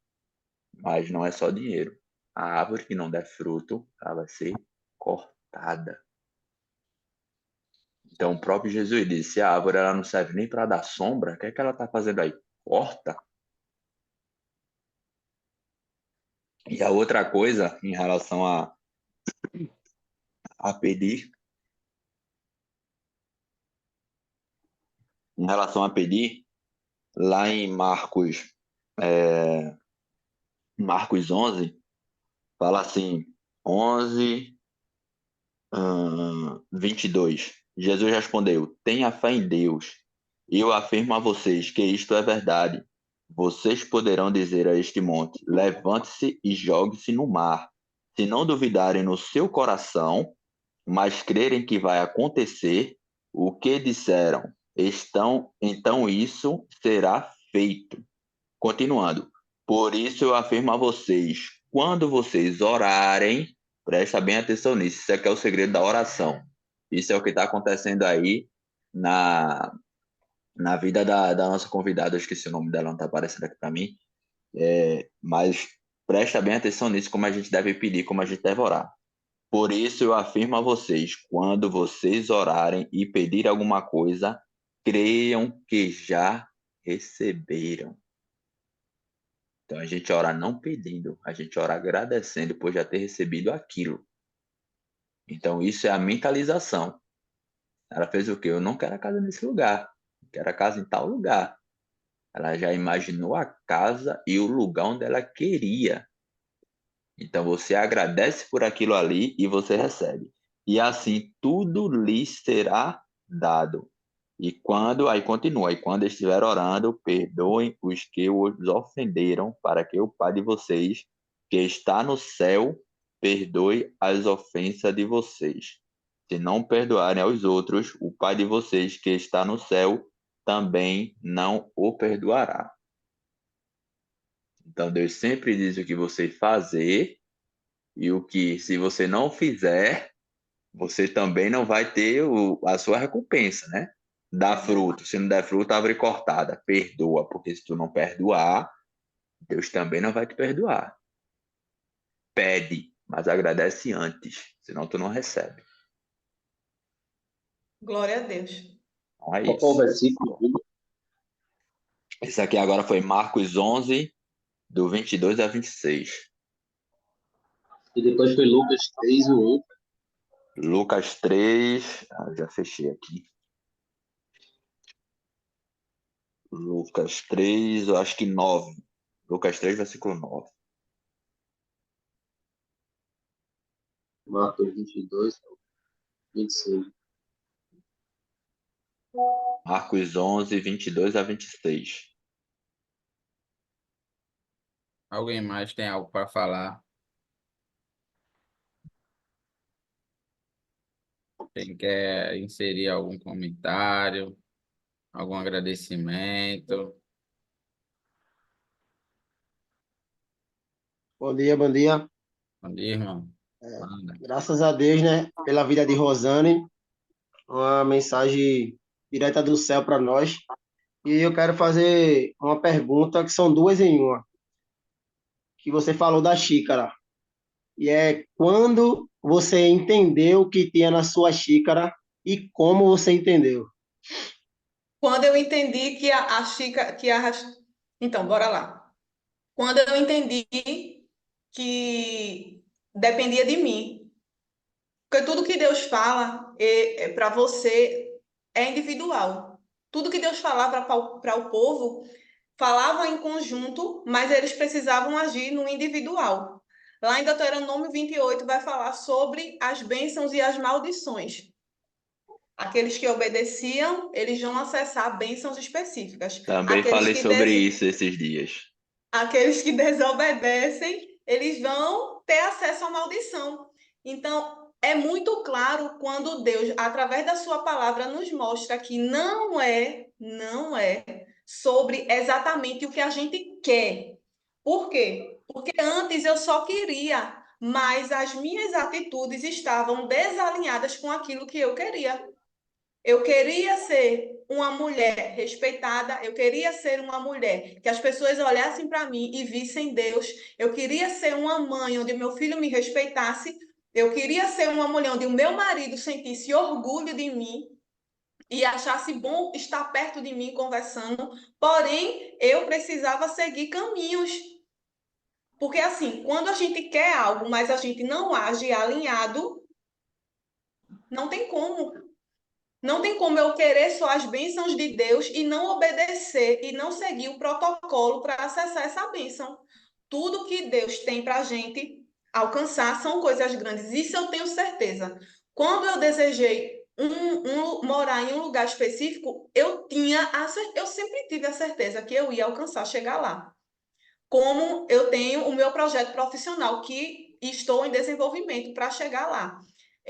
mas não é só dinheiro. A árvore que não der fruto, ela vai ser cortada. Então, o próprio Jesus disse: se a árvore ela não serve nem para dar sombra, o que é que ela está fazendo aí? Corta. E a outra coisa, em relação a pedir, em relação a pedir, lá em Marcos 11, fala assim, 11, 22. Jesus respondeu: tenha fé em Deus. Eu afirmo a vocês que isto é verdade. Vocês poderão dizer a este monte: levante-se e jogue-se no mar. Se não duvidarem no seu coração, mas crerem que vai acontecer o que disseram, então isso será feito. Continuando. Por isso eu afirmo a vocês, quando vocês orarem, presta bem atenção nisso, isso aqui é o segredo da oração. Isso é o que está acontecendo aí na, na vida da nossa convidada, eu esqueci o nome dela, não está aparecendo aqui para mim, mas presta bem atenção nisso, como a gente deve pedir, como a gente deve orar. Por isso eu afirmo a vocês, quando vocês orarem e pedirem alguma coisa, creiam que já receberam. Então a gente ora não pedindo, a gente ora agradecendo por já ter recebido aquilo. Então isso é a mentalização. Ela fez o quê? Eu não quero a casa nesse lugar, eu quero a casa em tal lugar. Ela já imaginou a casa e o lugar onde ela queria. Então você agradece por aquilo ali e você recebe. E assim tudo lhe será dado. Aí continua, e quando estiver orando, perdoem os que os ofenderam, para que o Pai de vocês, que está no céu, perdoe as ofensas de vocês. Se não perdoarem aos outros, o Pai de vocês, que está no céu, também não o perdoará. Então Deus sempre diz o que você fazer e o que, se você não fizer, você também não vai ter a sua recompensa, né? Dá fruto. Se não der fruto, árvore cortada. Perdoa, porque se tu não perdoar, Deus também não vai te perdoar. Pede, mas agradece antes, senão tu não recebe. Glória a Deus. Então é Qual foi o isso. versículo? Esse aqui agora foi Marcos 11, do 22 a 26. E depois foi Lucas 3, o 1. Lucas 3, já fechei aqui. Lucas 3, eu acho que 9. Lucas 3, versículo 9. Marcos 22, 26. Marcos 11, 22 a 26. Alguém mais tem algo para falar? Quem quer inserir algum comentário, algum agradecimento? Bom dia, bom dia. Bom dia, irmão. Manda. Graças a Deus, né, pela vida de Rosane, uma mensagem direta do céu para nós. E eu quero fazer uma pergunta que são duas em uma, que você falou da xícara. E é quando você entendeu o que tinha na sua xícara e como você entendeu? Quando eu entendi que a xícara, Então, bora lá. Quando eu entendi que dependia de mim. Porque tudo que Deus fala para você é individual. Tudo que Deus falava para o povo, falavam em conjunto, mas eles precisavam agir no individual. Lá em Deuteronômio 28 vai falar sobre as bênçãos e as maldições. Aqueles que obedeciam, eles vão acessar bênçãos específicas. Também falei sobre isso esses dias. Aqueles que desobedecem, eles vão ter acesso à maldição. Então, é muito claro quando Deus, através da sua palavra, nos mostra que não é sobre exatamente o que a gente quer. Por quê? Porque antes eu só queria, mas as minhas atitudes estavam desalinhadas com aquilo que eu queria. Eu queria ser uma mulher respeitada, eu queria ser uma mulher que as pessoas olhassem para mim e vissem Deus. Eu queria ser uma mãe onde meu filho me respeitasse. Eu queria ser uma mulher onde o meu marido sentisse orgulho de mim e achasse bom estar perto de mim conversando. Porém, eu precisava seguir caminhos. Porque assim, quando a gente quer algo, mas a gente não age alinhado, não tem como. Não tem como eu querer só as bênçãos de Deus e não obedecer e não seguir o protocolo para acessar essa bênção. Tudo que Deus tem para a gente alcançar são coisas grandes. Isso eu tenho certeza. Quando eu desejei morar em um lugar específico, eu sempre tive a certeza que eu ia alcançar, chegar lá. Como eu tenho o meu projeto profissional, que estou em desenvolvimento para chegar lá.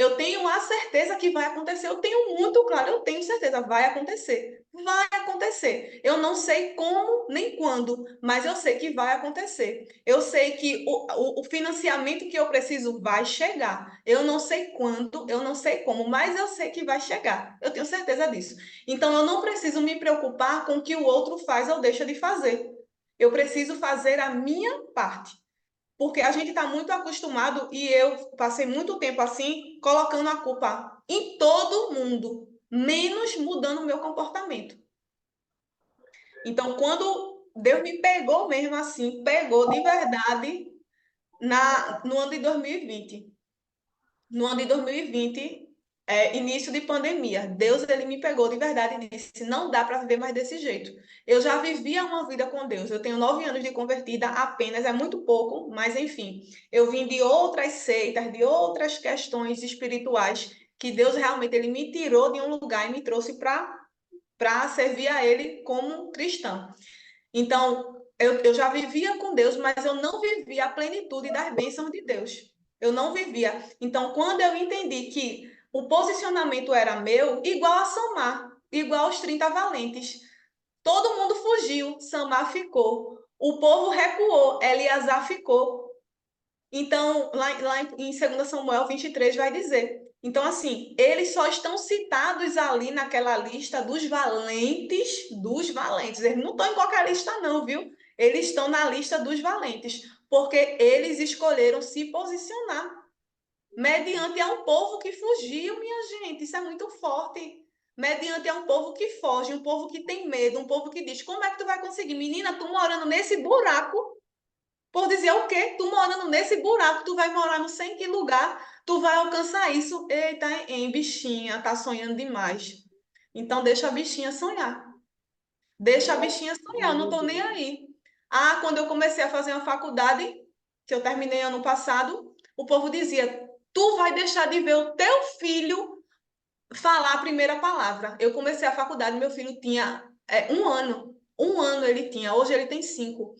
Eu tenho a certeza que vai acontecer, eu tenho muito claro, eu tenho certeza, vai acontecer. Vai acontecer. Eu não sei como nem quando, mas eu sei que vai acontecer. Eu sei que o financiamento que eu preciso vai chegar. Eu não sei quando, eu não sei como, mas eu sei que vai chegar. Eu tenho certeza disso. Então, eu não preciso me preocupar com o que o outro faz ou deixa de fazer. Eu preciso fazer a minha parte. Porque a gente está muito acostumado, e eu passei muito tempo assim, colocando a culpa em todo mundo, menos mudando o meu comportamento. Então, quando Deus me pegou mesmo assim, pegou de verdade no ano de 2020. No ano de 2020, início de pandemia, Deus ele me pegou de verdade e disse: não dá para viver mais desse jeito. Eu já vivia uma vida com Deus. Eu tenho 9 anos de convertida apenas, é muito pouco, mas enfim, eu vim de outras seitas, de outras questões espirituais que Deus realmente ele me tirou de um lugar e me trouxe para servir a Ele como cristão. Então, eu já vivia com Deus, mas eu não vivia a plenitude das bênçãos de Deus. Eu não vivia. Então, quando eu entendi que o posicionamento era meu, igual a Samar, igual aos 30 valentes. Todo mundo fugiu, Samar ficou. O povo recuou, Eleazar ficou. Então, lá em 2 Samuel 23 vai dizer. Então, assim, eles só estão citados ali naquela lista dos valentes, dos valentes. Eles não estão em qualquer lista, não, viu? Eles estão na lista dos valentes, porque eles escolheram se posicionar mediante a um povo que fugiu, minha gente. Isso é muito forte. Mediante a um povo que foge, um povo que tem medo, um povo que diz: como é que tu vai conseguir? Menina, tu morando nesse buraco, por dizer o quê? Tu morando nesse buraco, tu vai morar não sei em que lugar, tu vai alcançar isso. Eita, hein, bichinha, tá sonhando demais. Então deixa a bichinha sonhar. Deixa a bichinha sonhar, eu não tô nem aí. Ah, quando eu comecei a fazer uma faculdade, que eu terminei ano passado, o povo dizia: tu vai deixar de ver o teu filho falar a primeira palavra. Eu comecei a faculdade, meu filho tinha 1 ano. 1 ano ele tinha, hoje ele tem 5.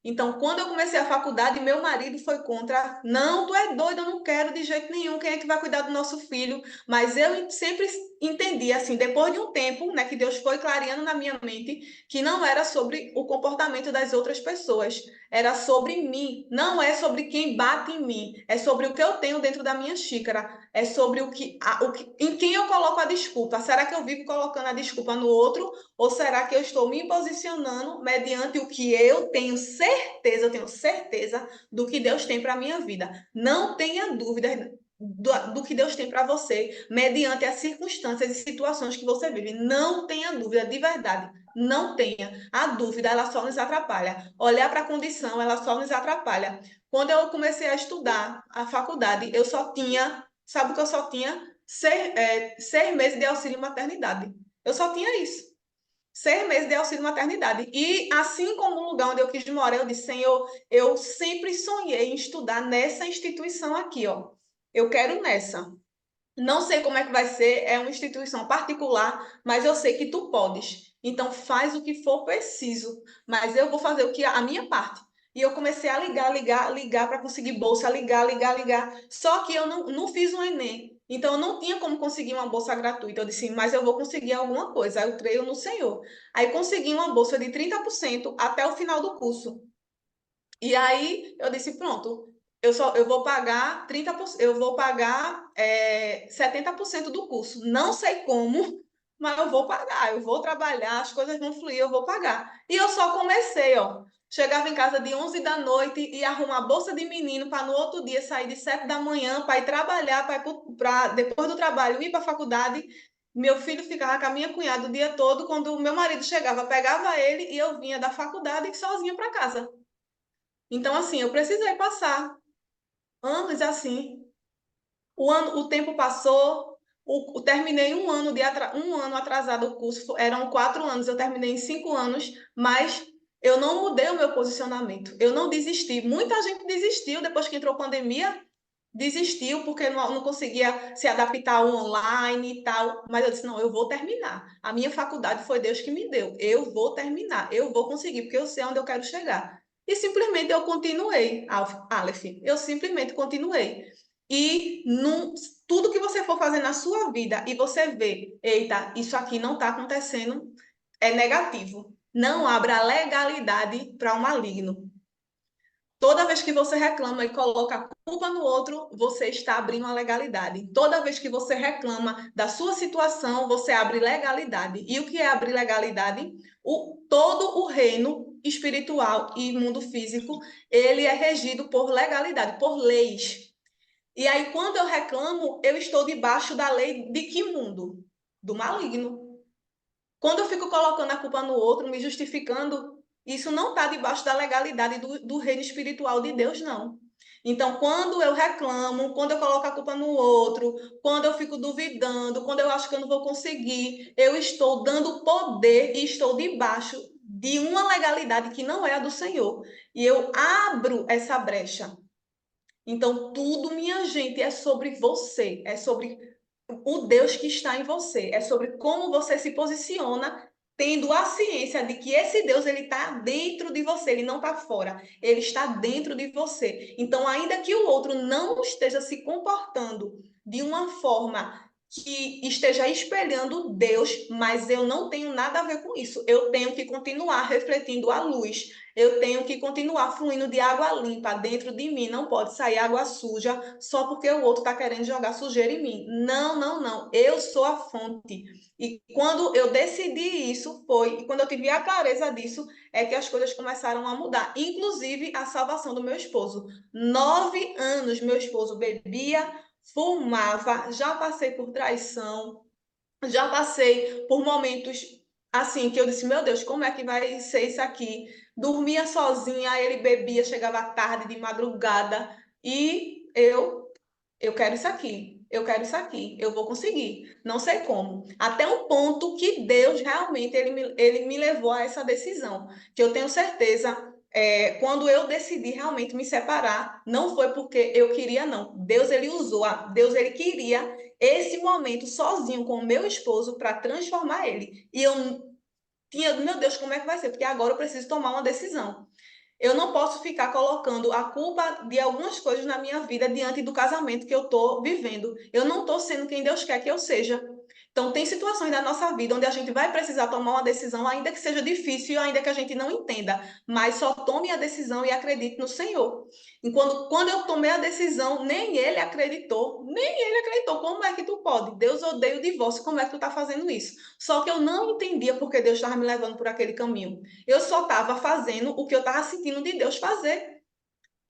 Então, quando eu comecei a faculdade, meu marido foi contra. Não, tu é doido, eu não quero de jeito nenhum. Quem é que vai cuidar do nosso filho? Mas eu sempre entendi, assim, depois de um tempo, né, que Deus foi clareando na minha mente, que não era sobre o comportamento das outras pessoas, era sobre mim. Não é sobre quem bate em mim, é sobre o que eu tenho dentro da minha xícara, é sobre em quem eu coloco a desculpa. Será que eu vivo colocando a desculpa no outro? Ou será que eu estou me posicionando mediante o que eu tenho certeza do que Deus tem para a minha vida? Não tenha dúvida do que Deus tem para você, mediante as circunstâncias e situações que você vive. Não tenha dúvida, de verdade. Não tenha. A dúvida, ela só nos atrapalha. Olhar para a condição, ela só nos atrapalha. Quando eu comecei a estudar a faculdade, eu só tinha, sabe o que eu só tinha? 6 meses de auxílio maternidade. Eu só tinha isso. 6 meses de auxílio maternidade. E assim como o lugar onde eu quis morar, eu disse: Senhor, eu sempre sonhei em estudar nessa instituição aqui, ó. Eu quero nessa. Não sei como é que vai ser, é uma instituição particular, mas eu sei que tu podes. Então faz o que for preciso, mas eu vou fazer a minha parte. E eu comecei a ligar para conseguir bolsa, ligar. Só que eu não fiz um Enem. Então eu não tinha como conseguir uma bolsa gratuita. Eu disse: mas eu vou conseguir alguma coisa. Aí eu creio no Senhor. Aí consegui uma bolsa de 30% até o final do curso. E aí eu disse: pronto, eu vou pagar 30%, eu vou pagar 70% do curso. Não sei como, mas eu vou pagar, eu vou trabalhar, as coisas vão fluir, eu vou pagar. E eu só comecei, ó. Chegava em casa de 11 da noite e arrumar bolsa de menino para no outro dia sair de 7 da manhã para ir trabalhar, para depois do trabalho ir para a faculdade. Meu filho ficava com a minha cunhada o dia todo. Quando o meu marido chegava, pegava ele e eu vinha da faculdade sozinha para casa. Então, assim, eu precisei passar anos assim. O tempo passou, terminei 1 ano atrasado o curso, eram 4 anos, eu terminei em 5 anos, mas eu não mudei o meu posicionamento, eu não desisti. Muita gente desistiu depois que entrou a pandemia, desistiu porque não conseguia se adaptar ao online e tal, mas eu disse: não, eu vou terminar. A minha faculdade foi Deus que me deu, eu vou terminar, eu vou conseguir, porque eu sei onde eu quero chegar. E simplesmente eu continuei, Aleph, eu simplesmente continuei. E tudo que você for fazer na sua vida e você vê, eita, isso aqui não está acontecendo, é negativo. Não abra legalidade para o maligno. Toda vez que você reclama e coloca a culpa no outro, você está abrindo a legalidade. Toda vez que você reclama da sua situação, você abre legalidade. E o que é abrir legalidade? Todo o reino espiritual e mundo físico, ele é regido por legalidade, por leis. E aí, quando eu reclamo, eu estou debaixo da lei de que mundo? Do maligno. Quando eu fico colocando a culpa no outro, me justificando, isso não está debaixo da legalidade do reino espiritual de Deus, não. Então, quando eu reclamo, quando eu coloco a culpa no outro, quando eu fico duvidando, quando eu acho que eu não vou conseguir, eu estou dando poder e estou debaixo de uma legalidade que não é a do Senhor. E eu abro essa brecha. Então, tudo, minha gente, é sobre você, é sobre o Deus que está em você, é sobre como você se posiciona, tendo a ciência de que esse Deus ele está dentro de você, ele não está fora, ele está dentro de você. Então, ainda que o outro não esteja se comportando de uma forma que esteja espelhando Deus, mas eu não tenho nada a ver com isso. Eu tenho que continuar refletindo a luz. Eu tenho que continuar fluindo de água limpa dentro de mim. Não pode sair água suja só porque o outro está querendo jogar sujeira em mim. Não, não, não. Eu sou a fonte. E quando eu decidi isso, e quando eu tive a clareza disso, é que as coisas começaram a mudar. Inclusive a salvação do meu esposo. 9 anos meu esposo bebia, fumava, já passei por traição, já passei por momentos assim que eu disse, meu Deus, como é que vai ser isso aqui? Dormia sozinha, ele bebia, chegava tarde, de madrugada, e eu quero isso aqui, eu quero isso aqui, eu vou conseguir, não sei como. Até um ponto que Deus realmente ele me levou a essa decisão, que eu tenho certeza, quando eu decidi realmente me separar, não foi porque eu queria, não. Deus ele usou, Deus ele queria esse momento sozinho com o meu esposo para transformar ele. E eu tinha, meu Deus, como é que vai ser? Porque agora eu preciso tomar uma decisão. Eu não posso ficar colocando a culpa de algumas coisas na minha vida diante do casamento que eu estou vivendo. Eu não estou sendo quem Deus quer que eu seja. Então, tem situações da nossa vida onde a gente vai precisar tomar uma decisão, ainda que seja difícil, ainda que a gente não entenda, mas só tome a decisão e acredite no Senhor. E quando eu tomei a decisão, nem ele acreditou, nem ele acreditou. Como é que tu pode? Deus odeia o divórcio, como é que tu está fazendo isso? Só que eu não entendia porque Deus estava me levando por aquele caminho. Eu só estava fazendo o que eu estava sentindo de Deus fazer.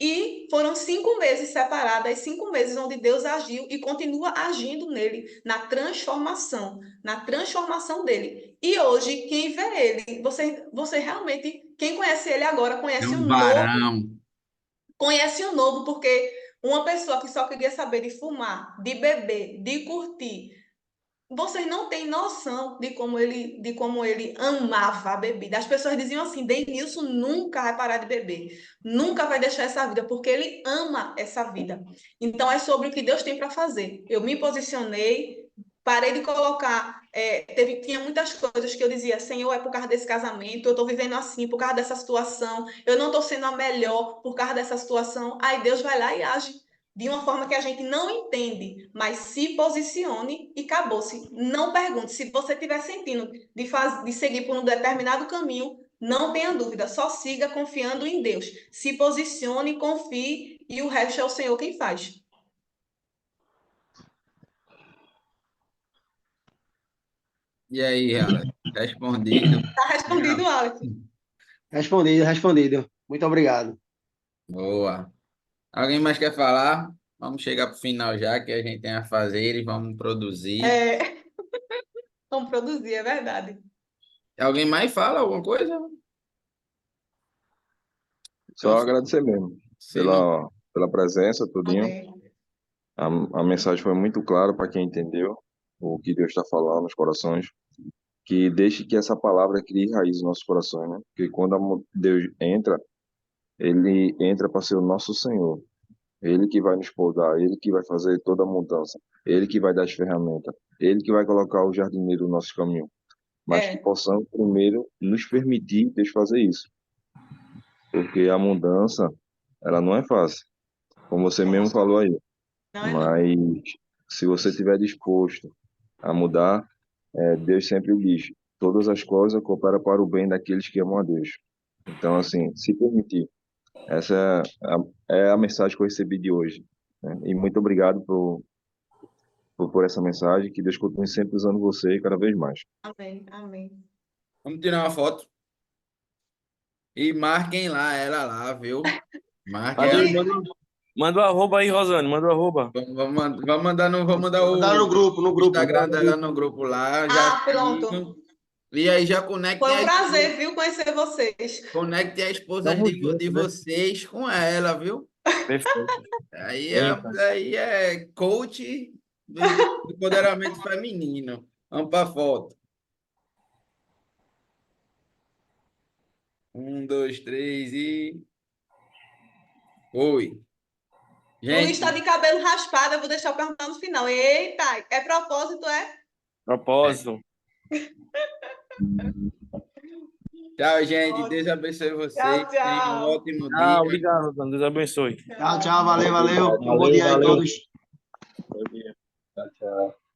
E foram 5 meses separadas, 5 meses onde Deus agiu e continua agindo nele, na transformação dele. E hoje, quem vê ele, você realmente, quem conhece ele agora, É um varão. conhece o novo, porque uma pessoa que só queria saber de fumar, de beber, de curtir, vocês não têm noção de como ele amava a bebida. As pessoas diziam assim: Denilson nunca vai parar de beber, nunca vai deixar essa vida, porque ele ama essa vida. Então é sobre o que Deus tem para fazer. Eu me posicionei, parei de colocar. Tinha muitas coisas que eu dizia: Senhor, é por causa desse casamento, eu estou vivendo assim, por causa dessa situação, eu não estou sendo a melhor por causa dessa situação. Aí Deus vai lá e age de uma forma que a gente não entende, mas se posicione e acabou-se. Não pergunte. Se você estiver sentindo de seguir por um determinado caminho, não tenha dúvida, só siga confiando em Deus. Se posicione, confie e o resto é o Senhor quem faz. E aí, Alex? Respondido. Está respondido, Alex. Respondido, respondido. Muito obrigado. Boa. Alguém mais quer falar? Vamos chegar para o final já, que a gente tem a fazer e vamos produzir. É, vamos produzir, é verdade. Alguém mais fala alguma coisa? Então, Só agradecer mesmo se não. pela presença, tudinho. Amém. A mensagem foi muito clara para quem entendeu o que Deus está falando nos corações. Que deixe que essa palavra crie raiz nos nossos corações, né? Porque quando Deus entra, ele entra para ser o nosso Senhor. Ele que vai nos podar, ele que vai fazer toda a mudança, ele que vai dar as ferramentas, ele que vai colocar o jardineiro no nosso caminho. Mas que É, possamos primeiro nos permitir Deus fazer isso, porque a mudança, ela não é fácil, como você mesmo falou aí. Não é não. Mas se você estiver disposto a mudar, Deus sempre diz: todas as coisas cooperam para o bem daqueles que amam a Deus. Então, assim, se permitir. Essa é a mensagem que eu recebi de hoje, né? E muito obrigado por essa mensagem. Que Deus continue sempre usando você cada vez mais. Amém, amém. Vamos tirar uma foto. E marquem lá, ela lá, viu? Marquem ela. Manda o arroba aí, Rosane. Manda o arroba. Vamos mandar Mandar no grupo, no grupo. Instagram dela no grupo lá. Já Pronto. sigam. E aí já conectem Foi um prazer, viu, conhecer vocês. Conectem a esposa Tamo de junto, né? vocês com ela, viu? Perfeito. Aí Eita. aí é coach do empoderamento feminino. Vamos para a foto. 1, 2, 3 e... Oi. Luiz Gente, está de cabelo raspado, eu vou deixar eu perguntar no final. Eita, é propósito, é? Propósito. tchau, gente. Deus abençoe vocês. Tchau, Tenham um tchau. ótimo Ah, dia. obrigado, Rosane. Deus abençoe. Tchau, tchau, valeu, valeu. Um bom Valeu, dia aí a valeu. todos. Bom dia. Tchau, tchau.